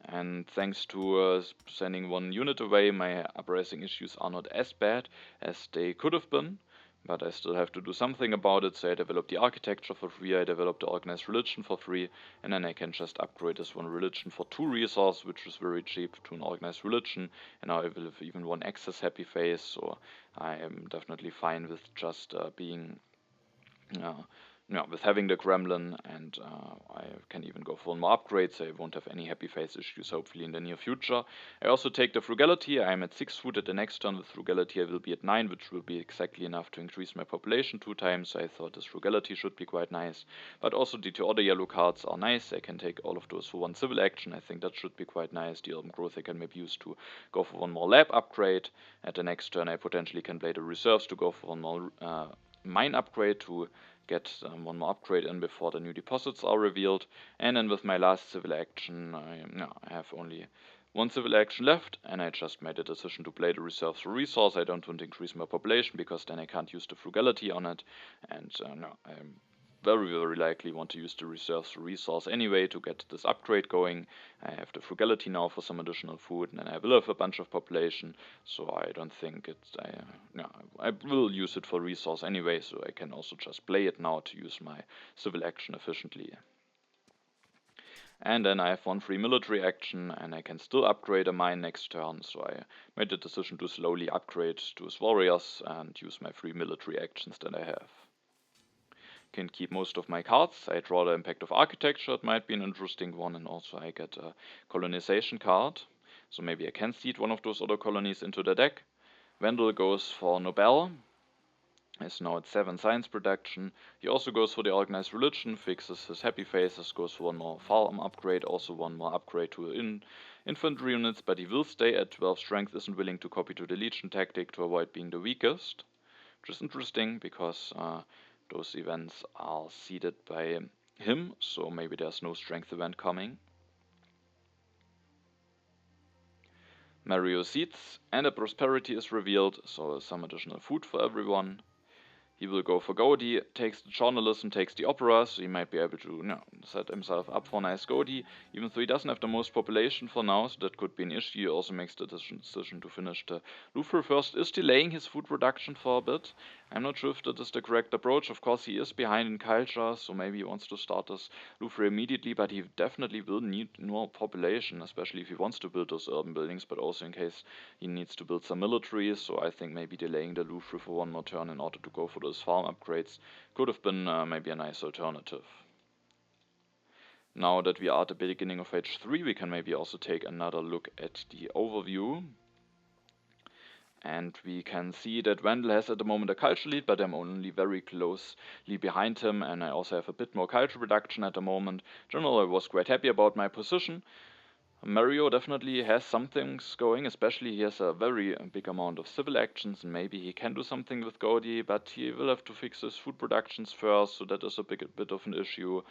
and thanks to sending one unit away, my uprising issues are not as bad as they could have been. But I still have to do something about it, so I developed the architecture for free, I developed the organized religion for free, and then I can just upgrade this one religion for 2 resources, which is very cheap, to an organized religion, and now I will have even one access happy phase, so I am definitely fine with just being with having the Gremlin, and I can even go for more upgrades, so I won't have any happy face issues hopefully in the near future. I also take the Frugality. I am at 6 food at the next turn. With Frugality I will be at 9, which will be exactly enough to increase my population 2 times, so I thought this Frugality should be quite nice. But also the 2 other yellow cards are nice. I can take all of those for 1 civil action. I think that should be quite nice. The urban growth I can maybe use to go for 1 more lab upgrade. At the next turn I potentially can play the reserves to go for 1 more mine upgrade to get 1 more upgrade in before the new deposits are revealed. And then with my last civil action, I have only 1 civil action left, and I just made a decision to play the reserves for resource. I don't want to increase my population because then I can't use the Frugality on it, and I'm very likely want to use the reserves for resource anyway to get this upgrade going. I have the Frugality now for some additional food, and then I will have a bunch of population, so I don't think it's I will use it for resource anyway, so I can also just play it now to use my civil action efficiently. And then I have 1 free military action, and I can still upgrade a mine next turn, so I made the decision to slowly upgrade to his warriors and use my free military actions that I have. Can keep most of my cards. I draw the Impact of Architecture, it might be an interesting one, and also I get a colonization card, so maybe I can seed one of those other colonies into the deck. Vandal goes for Nobel, is now at 7 science production. He also goes for the organized religion, fixes his happy faces, goes for 1 more farm upgrade, also 1 more upgrade to infantry units, but he will stay at 12 strength, isn't willing to copy to the legion tactic to avoid being the weakest, which is interesting because those events are seeded by him, so maybe there's no strength event coming. Mario seeds, and a prosperity is revealed, so some additional food for everyone. He will go for Gaudi, takes the journalism, takes the opera, so he might be able to set himself up for a nice Gaudi, even though he doesn't have the most population for now, so that could be an issue. He also makes the decision to finish the Louvre first, is delaying his food production for a bit. I'm not sure if that is the correct approach. Of course, he is behind in culture, so maybe he wants to start this Louvre immediately, but he definitely will need more population, especially if he wants to build those urban buildings, but also in case he needs to build some military, so I think maybe delaying the Louvre for 1 more turn in order to go for those farm upgrades could have been maybe a nice alternative. Now that we are at the beginning of H3, we can maybe also take another look at the overview. And we can see that Vandal has at the moment a culture lead, but I'm only very closely behind him, and I also have a bit more culture reduction at the moment. In general, I was quite happy about my position. Mario definitely has some things going, especially he has a very big amount of civil actions, and maybe he can do something with Gaudi, but he will have to fix his food productions first, so that is a bit of an issue.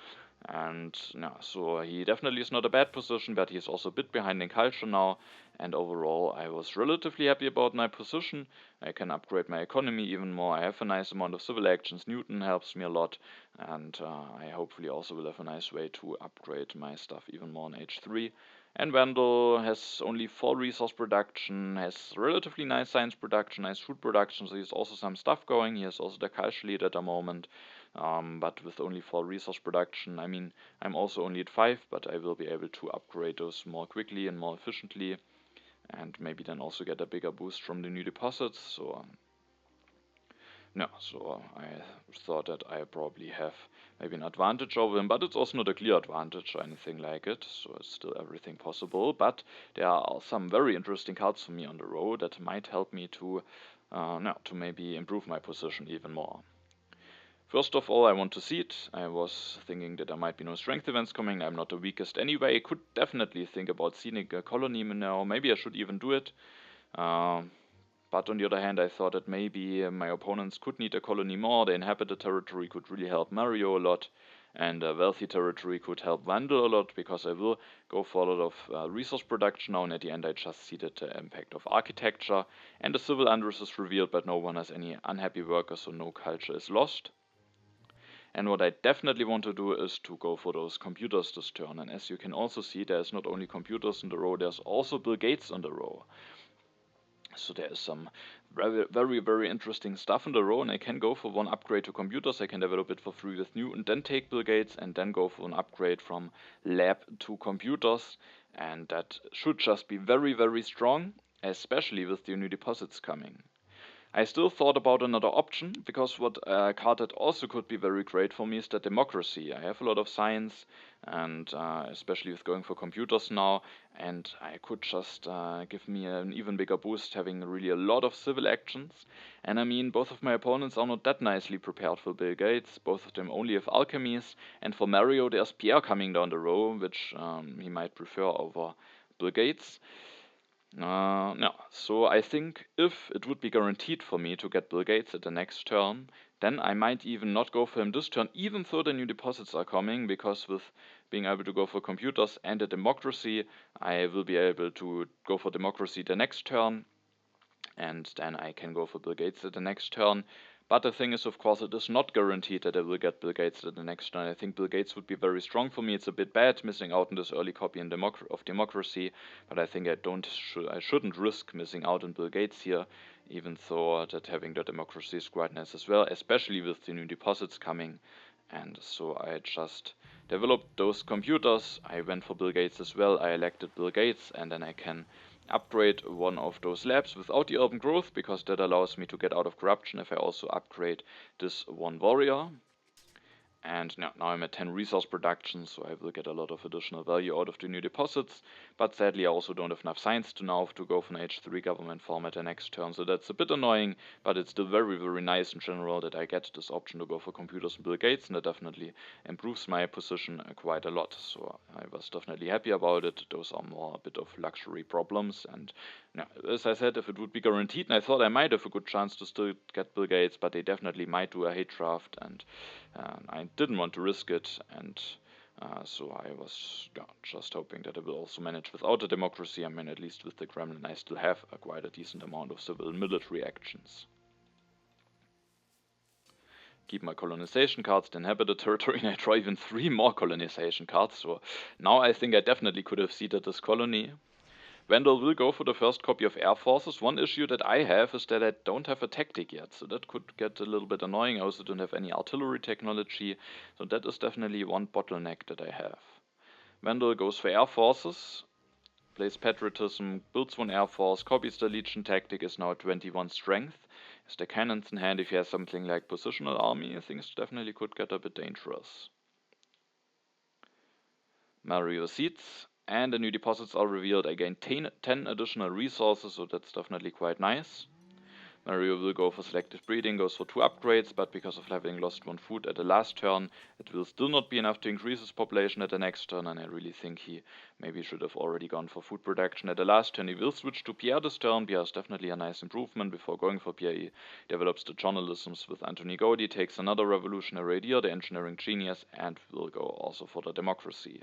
And so he definitely is not a bad position, but he's also a bit behind in culture now, and overall I was relatively happy about my position. I can upgrade my economy even more, I have a nice amount of civil actions, Newton helps me a lot, and I hopefully also will have a nice way to upgrade my stuff even more in H3. And Vandal has only 4 resource production, has relatively nice science production, nice food production, so he has also some stuff going. He has also the culture lead at the moment, but with only 4 resource production, I mean, I'm also only at 5, but I will be able to upgrade those more quickly and more efficiently, and maybe then also get a bigger boost from the new deposits, so so I thought that I probably have maybe an advantage over him, but it's also not a clear advantage or anything like it, so it's still everything possible. But there are some very interesting cards for me on the road that might help me to maybe improve my position even more. First of all, I want to see it. I was thinking that there might be no strength events coming. I'm not the weakest anyway. I could definitely think about seeing a colony now. Maybe I should even do it. But on the other hand, I thought that maybe my opponents could need a colony more. The inhabited territory could really help Mario a lot. And wealthy territory could help Vandal a lot, because I will go for a lot of resource production now, and at the end I just see that the impact of architecture, and the civil unrest is revealed, but no one has any unhappy workers, so no culture is lost. And what I definitely want to do is to go for those computers this turn. And as you can also see, there's not only computers in the row, there's also Bill Gates on the row. So there is some very interesting stuff in the row, and I can go for one upgrade to computers. I can develop it for free with new, and then take Bill Gates, and then go for an upgrade from lab to computers. And that should just be very strong, especially with the new deposits coming. I still thought about another option, because what card that also could be very great for me is the democracy. I have a lot of science, and especially with going for computers now, and I could just give me an even bigger boost having really a lot of civil actions. And I mean, both of my opponents are not that nicely prepared for Bill Gates. Both of them only have alchemies, and for Mario there's Pierre coming down the row, which he might prefer over Bill Gates. No, so I think if it would be guaranteed for me to get Bill Gates at the next turn, then I might even not go for him this turn, even though the new deposits are coming, because with being able to go for computers and a democracy, I will be able to go for democracy the next turn, and then I can go for Bill Gates at the next turn. But the thing is, of course, it is not guaranteed that I will get Bill Gates at the next turn. I think Bill Gates would be very strong for me. It's a bit bad missing out on this early copy of democracy, but I think I shouldn't risk missing out on Bill Gates here, even though that having the democracy is quite nice as well, especially with the new deposits coming. And so I just developed those computers. I went for Bill Gates as well. I elected Bill Gates, and then I can upgrade one of those labs without the urban growth, because that allows me to get out of corruption if I also upgrade this one warrior. And now I'm at 10 resource production, so I will get a lot of additional value out of the new deposits. But sadly, I also don't have enough science to now to go for an H3 government farm at the next turn, so that's a bit annoying. But it's still very nice in general that I get this option to go for computers and Bill Gates, and that definitely improves my position quite a lot. So I was definitely happy about it. Those are more a bit of luxury problems. And as I said, if it would be guaranteed, and I thought I might have a good chance to still get Bill Gates, but they definitely might do a hate draft, and I didn't want to risk it, and so I was just hoping that I will also manage without a democracy. I mean, at least with the Kremlin I still have quite a decent amount of civil and military actions. Keep my colonization cards, then inhabit the territory, and I draw even 3 more colonization cards, so now I think I definitely could have seeded this colony. Vandal will go for the first copy of Air Forces. One issue that I have is that I don't have a tactic yet, so that could get a little bit annoying. I also don't have any artillery technology, so that is definitely one bottleneck that I have. Vandal goes for Air Forces, plays Patriotism, builds 1 Air Force, copies the Legion tactic, is now at 21 strength. Has the cannons in hand. If he has something like positional army, things definitely could get a bit dangerous. Mario seeds, and the new deposits are revealed. I gain 10 additional resources, so that's definitely quite nice. Mario will go for selective breeding, goes for 2 upgrades, but because of having lost 1 food at the last turn, it will still not be enough to increase his population at the next turn, and I really think he maybe should have already gone for food production at the last turn. He will switch to Pierre this turn. Pierre is definitely a nice improvement. Before going for Pierre, he develops the journalisms with Anthony Gaudi, takes another revolutionary idea, the engineering genius, and will go also for the democracy.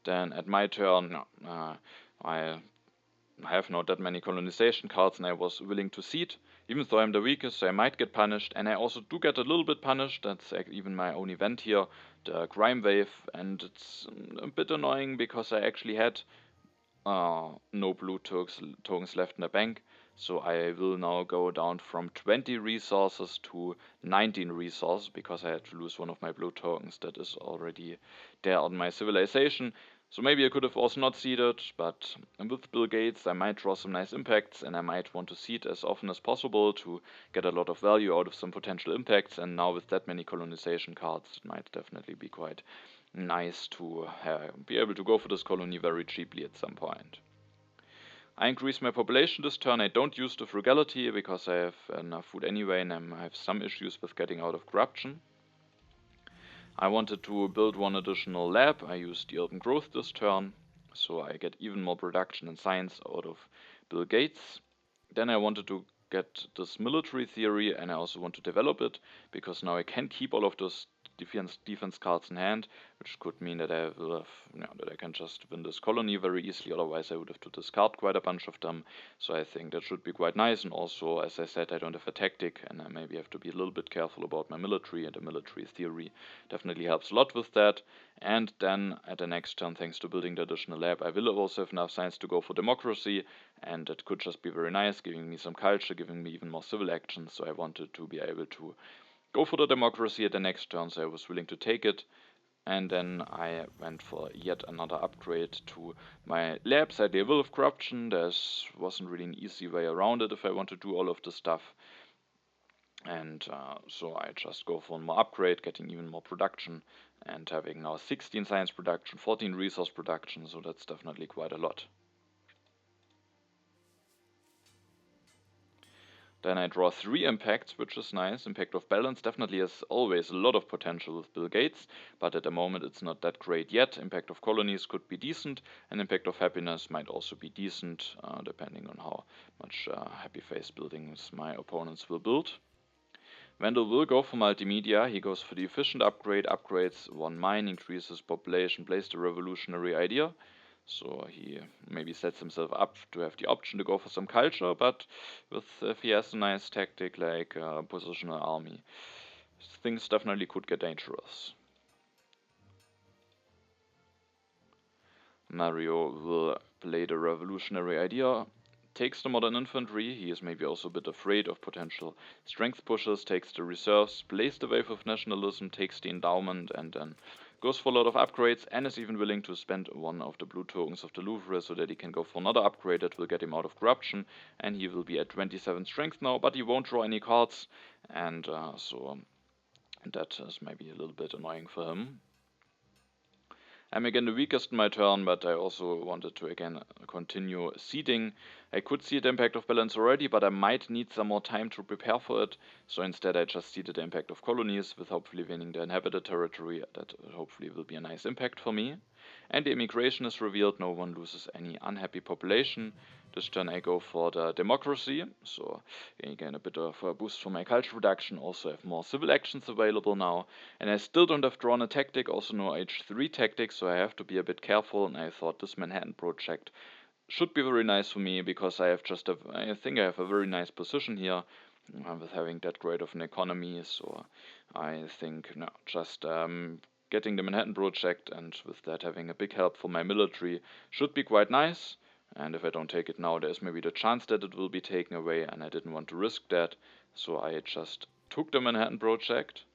Then at my turn, I have not that many colonization cards, and I was willing to cede. Even though I'm the weakest, so I might get punished, and I also do get a little bit punished. That's even my own event here, the crime wave, and it's a bit annoying because I actually had no blue tokens left in the bank. So I will now go down from 20 resources to 19 resources, because I had to lose one of my blue tokens that is already there on my civilization. So maybe I could have also not seeded, but with Bill Gates I might draw some nice impacts, and I might want to seed as often as possible to get a lot of value out of some potential impacts. And now with that many colonization cards, it might definitely be quite nice to be able to go for this colony very cheaply at some point. I increase my population this turn. I don't use the frugality because I have enough food anyway, and I have some issues with getting out of corruption. I wanted to build 1 additional lab. I used the urban growth this turn, so I get even more production and science out of Bill Gates. Then I wanted to get this military theory, and I also want to develop it, because now I can keep all of those defense cards in hand, which could mean that I will have, that I can just win this colony very easily. Otherwise, I would have to discard quite a bunch of them. So I think that should be quite nice. And also, as I said, I don't have a tactic, and I maybe have to be a little bit careful about my military. And the military theory definitely helps a lot with that. And then at the next turn, thanks to building the additional lab, I will also have enough science to go for democracy, and it could just be very nice, giving me some culture, giving me even more civil action. So I wanted to be able to go for the democracy at the next turn, so I was willing to take it. And then I went for yet another upgrade to my labs. I deal with corruption. There wasn't really an easy way around it if I want to do all of this stuff. And so I just go for one more upgrade, getting even more production, and having now 16 science production, 14 resource production, so that's definitely quite a lot. Then I draw 3 impacts, which is nice. Impact of balance definitely has always a lot of potential with Bill Gates, but at the moment it's not that great yet. Impact of colonies could be decent, and impact of happiness might also be decent, depending on how much happy face buildings my opponents will build. Vandal will go for multimedia. He goes for the efficient upgrade, upgrades 1 mine, increases population, plays the revolutionary idea. So he maybe sets himself up to have the option to go for some culture, but if he has a nice tactic like positional army, things definitely could get dangerous. Mario will play the revolutionary idea, takes the modern infantry. He is maybe also a bit afraid of potential strength pushes, takes the reserves, plays the wave of nationalism, takes the endowment, and then goes for a lot of upgrades, and is even willing to spend 1 of the blue tokens of the Louvre so that he can go for another upgrade that will get him out of corruption, and he will be at 27 strength now, but he won't draw any cards, and so that is maybe a little bit annoying for him. I'm again the weakest in my turn, but I also wanted to again continue seeding. I could see the impact of balance already, but I might need some more time to prepare for it. So instead I just seeded the impact of colonies with hopefully winning the inhabited territory. That hopefully will be a nice impact for me. And the immigration is revealed, no one loses any unhappy population. This turn I go for the democracy, so again a bit of a boost for my culture reduction, also have more civil actions available now, and I still don't have drawn a tactic, also no H3 tactic, so I have to be a bit careful, and I thought this Manhattan project should be very nice for me, because I think I have a very nice position here, with having that great of an economy, so I think just getting the Manhattan project, and with that having a big help for my military, should be quite nice. And if I don't take it now, there's maybe the chance that it will be taken away, and I didn't want to risk that, so I just took the Manhattan project.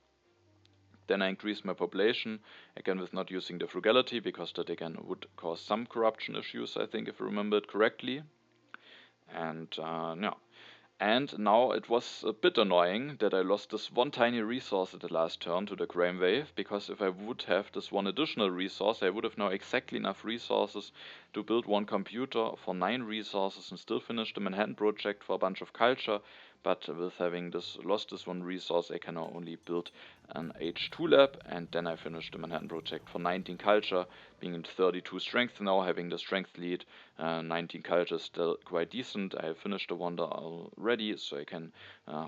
Then I increased my population, again with not using the frugality, because that again would cause some corruption issues, I think, if I remember it correctly. And And now it was a bit annoying that I lost this 1 tiny resource at the last turn to the Graham Wave, because if I would have this 1 additional resource, I would have now exactly enough resources to build 1 computer for 9 resources and still finish the Manhattan project for a bunch of culture. But with having lost this 1 resource, I can now only build an H2 lab, and then I finish the Manhattan project for 19 culture, being in 32 strength now, having the strength lead. 19 culture is still quite decent. I have finished the wonder already, so I can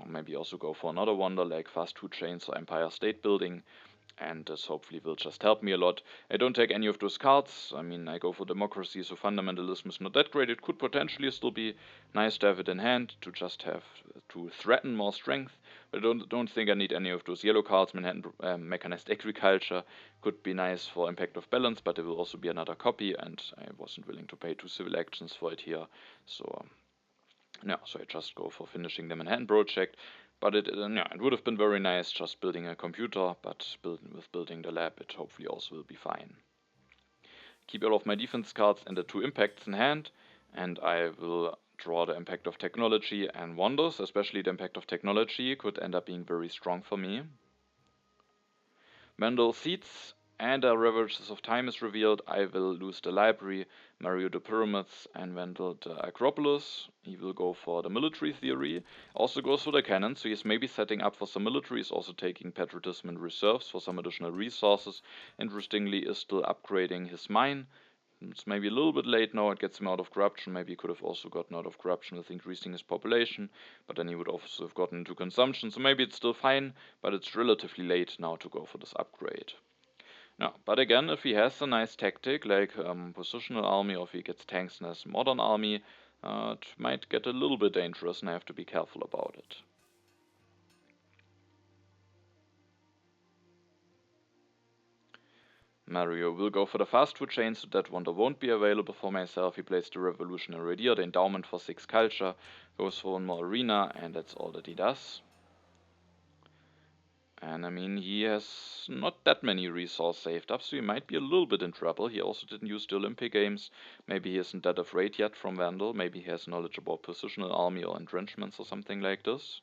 maybe also go for another wonder like Fast Food Chains or Empire State Building, and this hopefully will just help me a lot. I don't take any of those cards. I mean, I go for democracy, so fundamentalism is not that great. It could potentially still be nice to have it in hand, to just have to threaten more strength, but I don't think I need any of those yellow cards. Manhattan Mechanized Agriculture could be nice for impact of balance, but it will also be another copy, and I wasn't willing to pay 2 civil actions for it here, so so I just go for finishing the Manhattan project. But it would have been very nice just building a computer, but with building the lab, it hopefully also will be fine. Keep all of my defense cards and the 2 impacts in hand, and I will draw the impact of technology and wonders. Especially the impact of technology could end up being very strong for me. Vandal seeds, and the Ravages of Time is revealed. I will lose the library, Mario the pyramids, and Vandal the Acropolis. He will go for the military theory, also goes for the cannon, so he's maybe setting up for some military. He's also taking patriotism and reserves for some additional resources. Interestingly, is still upgrading his mine, it's maybe a little bit late now. It gets him out of corruption. Maybe he could have also gotten out of corruption with increasing his population, but then he would also have gotten into consumption. So maybe it's still fine, but it's relatively late now to go for this upgrade. No, but again, if he has a nice tactic like positional army, or if he gets tanks and has modern army, it might get a little bit dangerous, and I have to be careful about it. Mario will go for the fast food chain, so that wonder won't be available for myself. He plays the revolutionary idea, the endowment for 6 culture, goes for one more arena, and that's all that he does. And I mean, he has not that many resources saved up, so he might be a little bit in trouble. He also didn't use the Olympic Games. Maybe he isn't that afraid yet from Vandal. Maybe he has knowledge about positional army or entrenchments or something like this.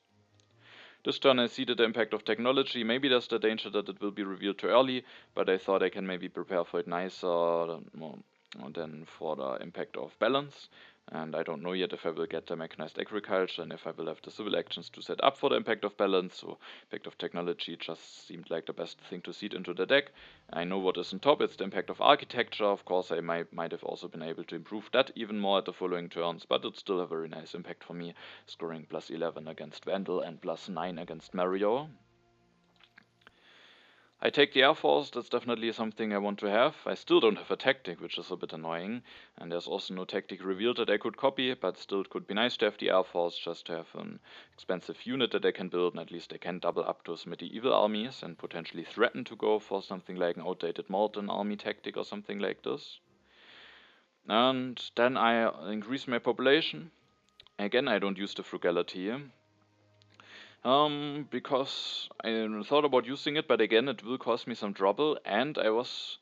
This turn I see the impact of technology. Maybe there's the danger that it will be revealed too early, but I thought I can maybe prepare for it nicer than for the impact of balance. And I don't know yet if I will get the mechanized agriculture and if I will have the civil actions to set up for the impact of balance. So impact of technology just seemed like the best thing to seed into the deck. I know what is on top, it's the impact of architecture. Of course, I might have also been able to improve that even more at the following turns, but it's still a very nice impact for me, scoring plus 11 against Vandal and plus 9 against Mario. I take the Air Force, that's definitely something I want to have. I still don't have a tactic, which is a bit annoying, and there's also no tactic revealed that I could copy, but still it could be nice to have the Air Force, just to have an expensive unit that I can build, and at least I can double up those medieval armies and potentially threaten to go for something like an outdated modern army tactic or something like this. And then I increase my population. Again, I don't use the frugality. Because I thought about using it, but again, it will cause me some trouble, and I was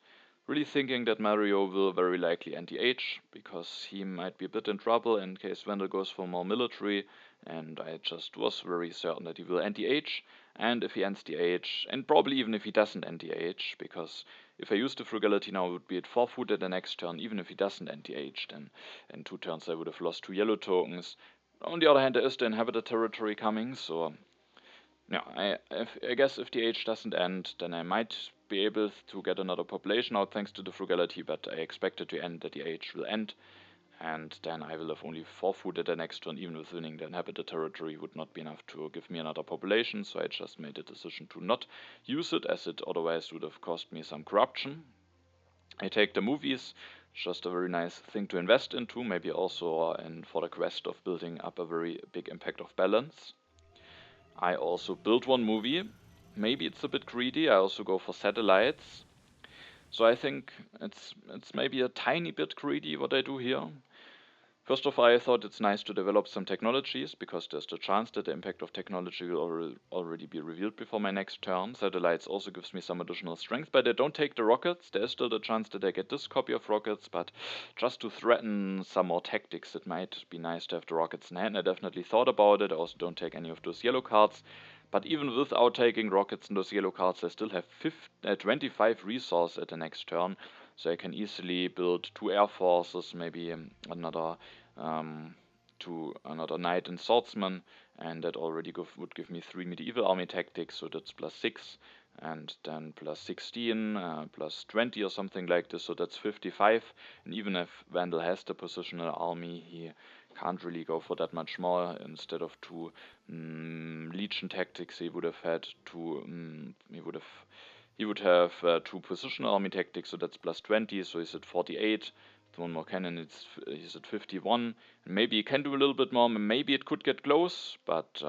really thinking that Mario will very likely anti-age, because he might be a bit in trouble in case Vandal goes for more military, and I just was very certain that he will anti-age, and if he ends the age, and probably even if he doesn't anti-age, because if I use the frugality now, it would be at 4 food at the next turn, even if he doesn't anti-age, then in 2 turns I would have lost 2 yellow tokens. On the other hand, there is the inhabited territory coming, so yeah, I guess if the age doesn't end, then I might be able to get another population out thanks to the frugality, but I expect it to end that the age will end, and then I will have only 4 food at the next turn. Even with winning the inhabited territory would not be enough to give me another population, so I just made a decision to not use it, as it otherwise would have cost me some corruption. I take the movies, just a very nice thing to invest into, maybe also for the quest of building up a very big impact of balance. I also built one movie. Maybe it's a bit greedy. I also go for satellites. So I think it's maybe a tiny bit greedy what I do here. First of all, I thought it's nice to develop some technologies, because there's the chance that the impact of technology will already be revealed before my next turn. Satellites also gives me some additional strength, but I don't take the rockets. There's still the chance that I get this copy of rockets, but just to threaten some more tactics, it might be nice to have the rockets in hand. I definitely thought about it. I also don't take any of those yellow cards. But even without taking rockets and those yellow cards, I still have 25 resource at the next turn, so I can easily build 2 air forces, maybe another knight and swordsman, and that already would give me 3 medieval army tactics, so that's plus 6, and then plus 16, plus 20 or something like this, so that's 55. And even if Vandal has the positional army, he can't really go for that much more. Instead of 2 legion tactics, he would have had 2. He would have 2 positional army tactics, so that's plus 20. So he's at 48. With 1 more cannon, he's at 51. And maybe he can do a little bit more. Maybe it could get close, but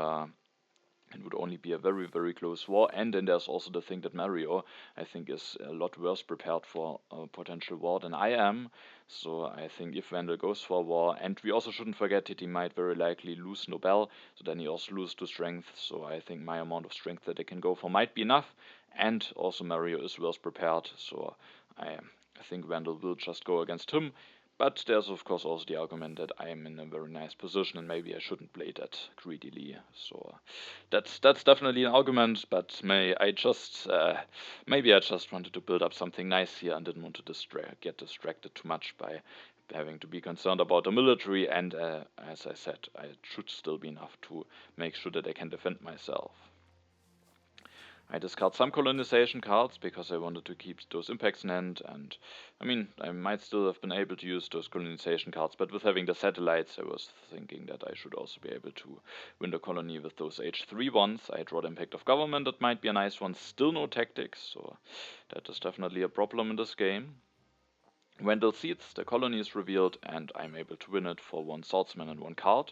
it would only be a very, very close war. And then there's also the thing that Mario, I think, is a lot worse prepared for a potential war than I am. So I think if Vandal goes for a war, and we also shouldn't forget that he might very likely lose Nobel, so then he also loses to strength. So I think my amount of strength that I can go for might be enough. And also Mario is worse prepared, so I think Vandal will just go against him. But there's of course also the argument that I am in a very nice position and maybe I shouldn't play that greedily. So that's definitely an argument, but maybe I just wanted to build up something nice here and didn't want to get distracted too much by having to be concerned about the military. And as I said, I should still be enough to make sure that I can defend myself. I discard some colonization cards because I wanted to keep those impacts in hand, and I mean, I might still have been able to use those colonization cards, but with having the satellites, I was thinking that I should also be able to win the colony with those H3 ones. I draw the Impact of Government, that might be a nice one, still no tactics, so that is definitely a problem in this game. Vandal Seeds, the colony is revealed, and I'm able to win it for 1 swordsman and 1 card.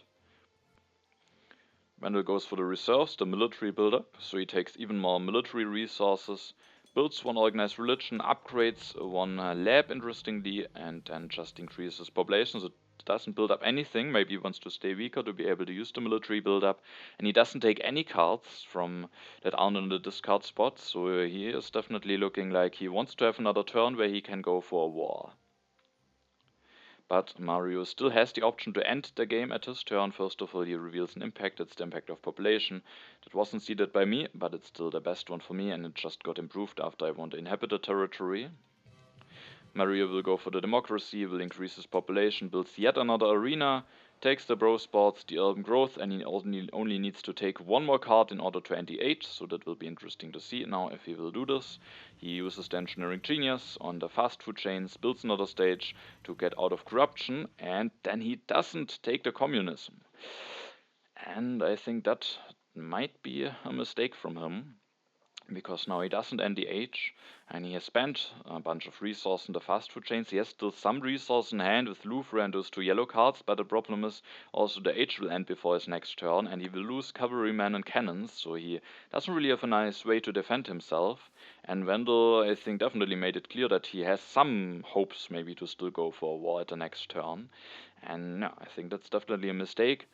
Vandal goes for the reserves, the military buildup, so he takes even more military resources, builds 1 organized religion, upgrades 1 lab interestingly, and then just increases population, so it doesn't build up anything. Maybe he wants to stay weaker to be able to use the military buildup, and he doesn't take any cards from that aren't in the discard spot, so he is definitely looking like he wants to have another turn where he can go for a war. But Mario still has the option to end the game at his turn. First of all, he reveals an impact, it's the impact of population. That wasn't seeded by me, but it's still the best one for me, and it just got improved after I won the inhabited territory. Mario will go for the democracy, will increase his population, builds yet another arena, takes the bro sports, the urban growth, and he only needs to take 1 more card in order to end the age, so that will be interesting to see now if he will do this. He uses the engineering genius on the fast food chains, builds another stage to get out of corruption, and then he doesn't take the communism. And I think that might be a mistake from him, because now he doesn't end the age, and he has spent a bunch of resources in the fast food chains. He has still some resource in hand with Louvre and those 2 yellow cards, but the problem is also the age will end before his next turn, and he will lose cavalrymen and cannons, so he doesn't really have a nice way to defend himself. And Vandal, I think, definitely made it clear that he has some hopes maybe to still go for a war at the next turn, and no, I think that's definitely a mistake.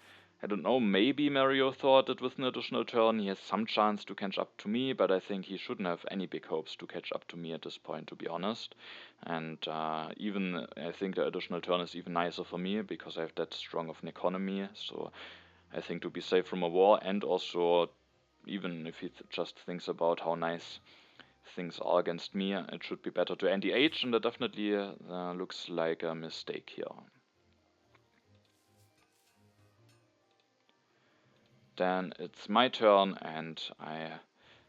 I don't know, maybe Mario thought that with an additional turn he has some chance to catch up to me, but I think he shouldn't have any big hopes to catch up to me at this point, to be honest. And even I think the additional turn is even nicer for me, because I have that strong of an economy, so I think to be safe from a war, and also even if he just thinks about how nice things are against me, it should be better to end the age, and that definitely looks like a mistake here. Then it's my turn, and I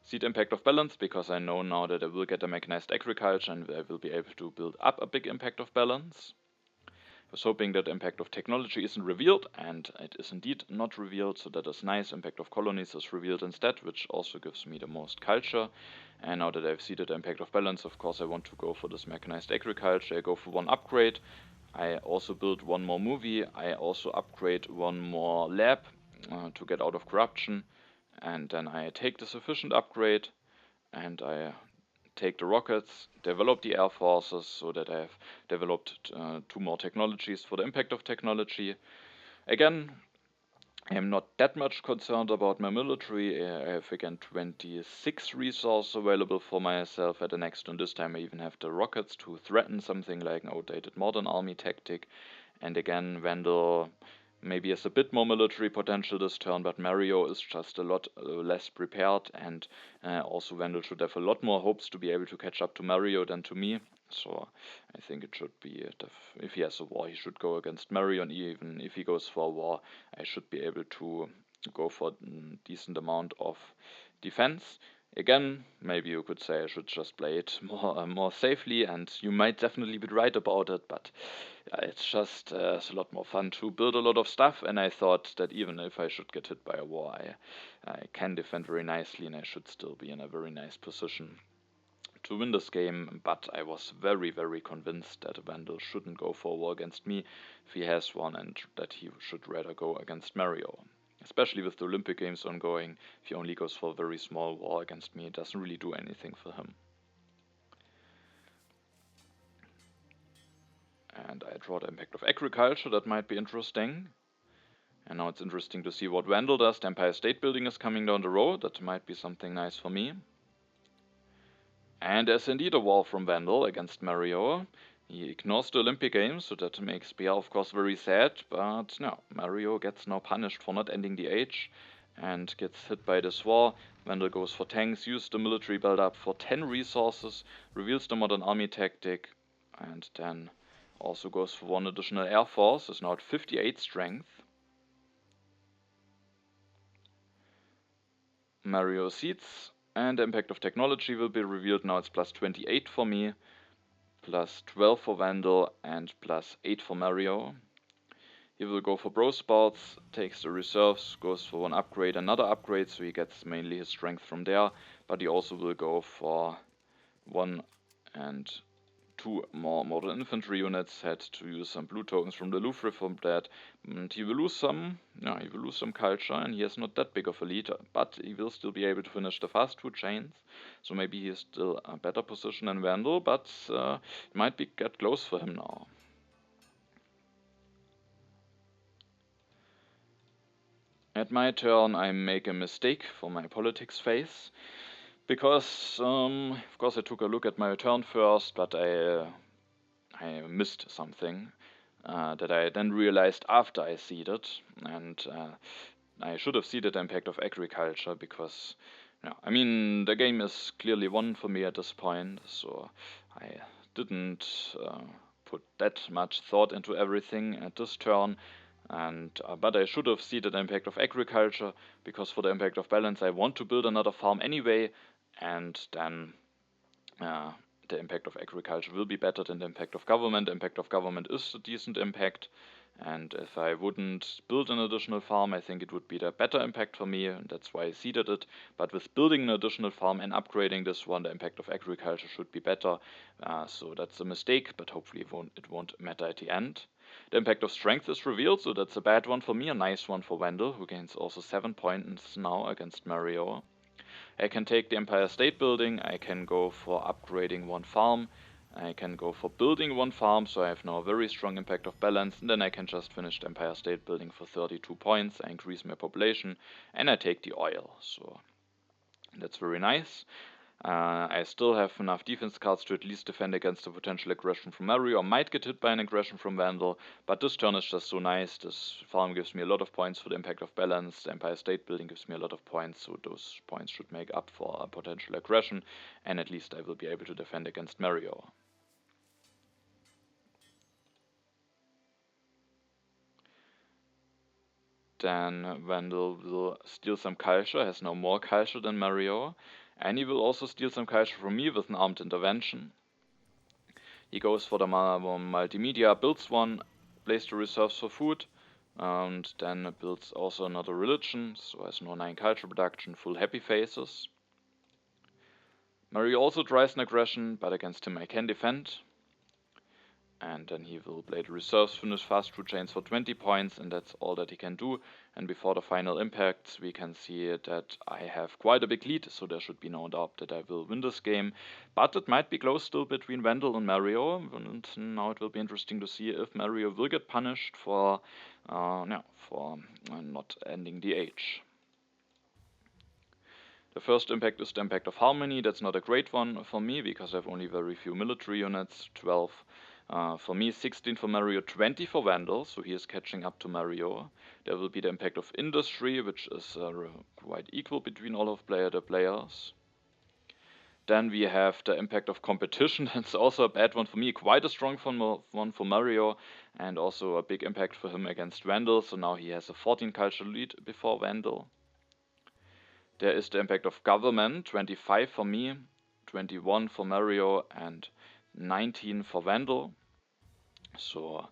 see the impact of balance, because I know now that I will get a mechanized agriculture and I will be able to build up a big impact of balance. I was hoping that impact of technology isn't revealed, and it is indeed not revealed, so that is nice. Impact of colonies is revealed instead, which also gives me the most culture. And now that I've seeded the impact of balance, of course I want to go for this mechanized agriculture. I go for 1 upgrade. I also build 1 more movie. I also upgrade 1 more lab to get out of corruption, and then I take the sufficient upgrade, and I take the rockets, develop the air forces, so that I have developed 2 more technologies for the impact of technology. Again, I am not that much concerned about my military. I have again 26 resources available for myself at the next turn. This time I even have the rockets to threaten something like an outdated modern army tactic. And again, Vandal maybe has a bit more military potential this turn, but Mario is just a lot less prepared, and also Vandal should have a lot more hopes to be able to catch up to Mario than to me. So I think it should be, if he has a war, he should go against Mario, and even if he goes for a war, I should be able to go for a decent amount of defense. Again, maybe you could say I should just play it more safely, and you might definitely be right about it, but it's just it's a lot more fun to build a lot of stuff, and I thought that even if I should get hit by a war, I can defend very nicely, and I should still be in a very nice position to win this game. But I was very, very convinced that Vandal shouldn't go for a war against me if he has one, and that he should rather go against Mario. Especially with the Olympic Games ongoing, if he only goes for a very small war against me, it doesn't really do anything for him. And I draw the impact of agriculture, that might be interesting. And now it's interesting to see what Vandal does. The Empire State Building is coming down the road, that might be something nice for me. And there's indeed a war from Vandal against Mario. He ignores the Olympic Games, so that makes Bia of course very sad, but no, Mario gets now punished for not ending the age and gets hit by this war. Vandal goes for tanks, uses the military build-up for 10 resources, reveals the modern army tactic, and then also goes for 1 additional air force, is now at 58 strength. Mario seeds, And the impact of technology will be revealed. Now it's plus 28 for me, plus 12 for Vandal, and plus 8 for Mario. He will go for Bro Sports, takes the reserves, goes for one upgrade, another upgrade, so he gets mainly his strength from there, but he also will go for 1 and 2 more model infantry units, had to use some blue tokens from the Louvre from that, and he will lose some, culture, and he has not that big of a lead, but he will still be able to finish the fast food chains, so maybe he is still a better position than Vandal, but it might get close for him now. At my turn, I make a mistake for my politics phase, because of course I took a look at my turn first, but I missed something that I then realized after I seeded, and I should have seeded the impact of agriculture, because I mean, the game is clearly won for me at this point, so I didn't put that much thought into everything at this turn. And but I should have seeded the impact of agriculture, because for the impact of balance I want to build another farm anyway, and then the impact of agriculture will be better than the impact of government. The impact of government is a decent impact, and if I wouldn't build an additional farm, I think it would be the better impact for me, and that's why I seeded it. But with building an additional farm and upgrading this one, the impact of agriculture should be better, so that's a mistake, but hopefully it won't matter at the end. The impact of strength is revealed, so that's a bad one for me, a nice one for Vandal, who gains also 7 points now against Mario. I can take the Empire State Building, I can go for upgrading one farm, I can go for building one farm, so I have now a very strong impact of balance, and then I can just finish the Empire State Building for 32 points, I increase my population, and I take the oil, so that's very nice. I still have enough defense cards to at least defend against a potential aggression from Mario, or might get hit by an aggression from Vandal, but this turn is just so nice. This farm gives me a lot of points for the impact of balance, the Empire State Building gives me a lot of points, so those points should make up for a potential aggression, and at least I will be able to defend against Mario. Then Vandal will steal some culture, has now more culture than Mario, and he will also steal some culture from me with an armed intervention. He goes for the multimedia, builds one, plays the reserves for food, and then builds also another religion, so has no 9 culture production, full happy faces. Mario also tries an aggression, but against him I can defend. And then he will play the reserves, finish fast food chains for 20 points, and that's all that he can do. And before the final impacts, we can see that I have quite a big lead, so there should be no doubt that I will win this game. But it might be close still between Vandal and Mario, and now it will be interesting to see if Mario will get punished for not ending the age. The first impact is the impact of harmony. That's not a great one for me, because I have only very few military units, 12 for me, 16 for Mario, 20 for Vandal, so he is catching up to Mario. There will be the impact of industry, which is quite equal between all of the players. Then we have the impact of competition. That's also a bad one for me, quite a strong one for Mario, and also a big impact for him against Vandal, so now he has a 14 culture lead before Vandal. There is the impact of government, 25 for me, 21 for Mario, and 19 for Vandal. So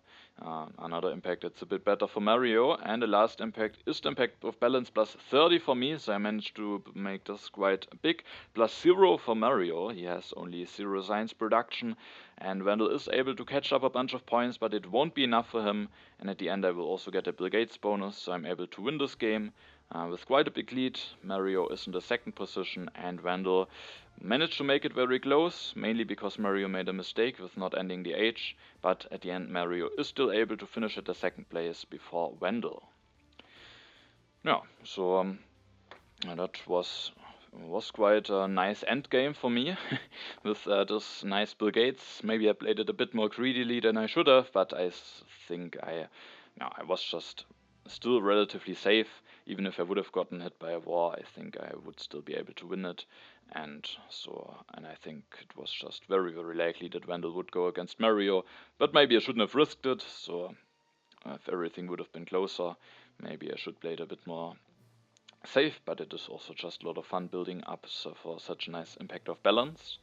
another impact that's a bit better for Mario. And the last impact is the impact of balance, plus 30 for me, so I managed to make this quite big. Plus 0 for Mario, he has only 0 science production, and Vandal is able to catch up a bunch of points, but it won't be enough for him. And at the end I will also get a Bill Gates bonus, so I'm able to win this game. With quite a big lead. Mario is in the second position, and Vandal managed to make it very close, mainly because Mario made a mistake with not ending the age, but at the end Mario is still able to finish at the second place before Vandal. Yeah, so that was quite a nice end game for me with this nice Bill Gates. Maybe I played it a bit more greedily than I should have, but I think I was just still relatively safe. Even if I would have gotten hit by a war, I think I would still be able to win it. And I think it was just very, very likely that Vandal would go against Mario, but maybe I shouldn't have risked it, so if everything would have been closer, maybe I should play it a bit more safe, but it is also just a lot of fun building up for such a nice impact of balance.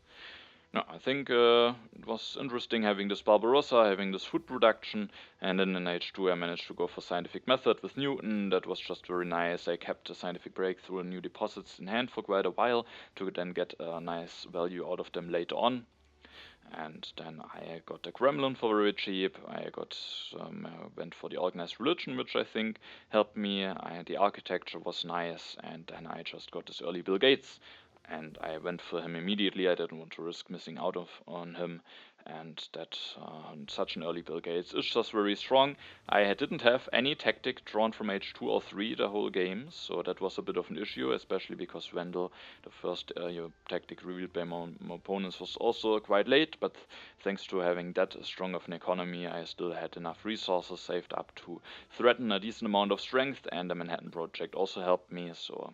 No, I think it was interesting having this Barbarossa, having this food production, and then in H2 I managed to go for scientific method with Newton. That was just very nice. I kept a scientific breakthrough and new deposits in hand for quite a while to then get a nice value out of them later on. And then I got the Gremlin for very cheap. I went for the organized religion, which I think helped me. The architecture was nice, and then I just got this early Bill Gates, and I went for him immediately. I didn't want to risk missing out on him, and that such an early Bill Gates is just very strong. I didn't have any tactic drawn from H2 or 3 the whole game, so that was a bit of an issue, especially because Vandal, the first tactic revealed by my opponents, was also quite late, but thanks to having that strong of an economy, I still had enough resources saved up to threaten a decent amount of strength, and the Manhattan Project also helped me, so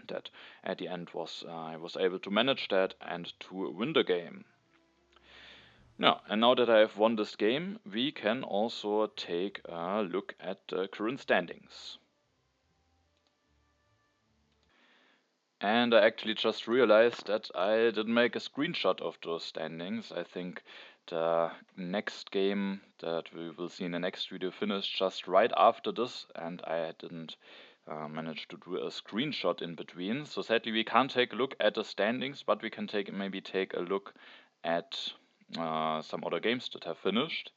that at the end I was able to manage that and to win the game. Now, and now that I have won this game, we can also take a look at the current standings. And I actually just realized that I didn't make a screenshot of those standings. I think the next game that we will see in the next video finished just right after this, and I didn't manage to do a screenshot in between. So sadly, we can't take a look at the standings, but we can maybe take a look at some other games that have finished.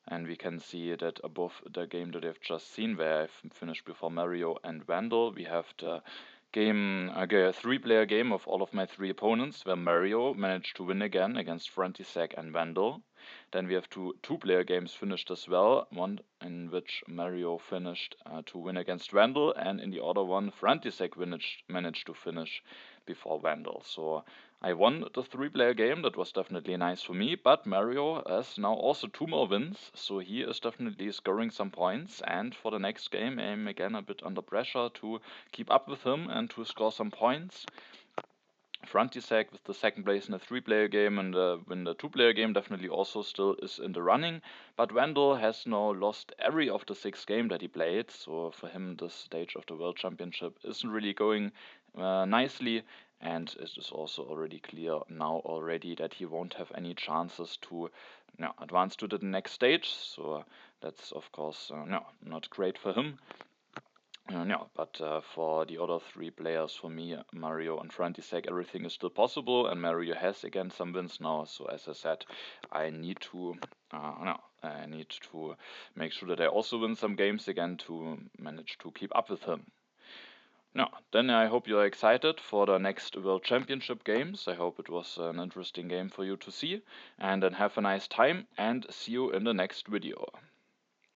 And we can see that above the game that you've just seen, where I've finished before Mario and Vandal, we have the game, a 3-player game of all of my 3 opponents, where Mario managed to win again against František and Vandal. Then we have 2-player games finished as well, one in which Mario finished to win against Vandal, and in the other one, František managed to finish before Vandal. So I won the 3-player game. That was definitely nice for me, but Mario has now also 2 more wins, so he is definitely scoring some points, and for the next game I'm again a bit under pressure to keep up with him and to score some points. František with the 2nd place in the 3-player game and win the 2-player game definitely also still is in the running, but Vandal has now lost every of the 6 games that he played, so for him this stage of the World Championship isn't really going nicely, and it is also already clear now already that he won't have any chances to advance to the next stage, so that's of course not great for him. But for the other 3 players, for me, Mario and František, everything is still possible, and Mario has again some wins now. So as I said, I need to make sure that I also win some games again to manage to keep up with him. Now, then I hope you're excited for the next World Championship games. I hope it was an interesting game for you to see, and then have a nice time and see you in the next video.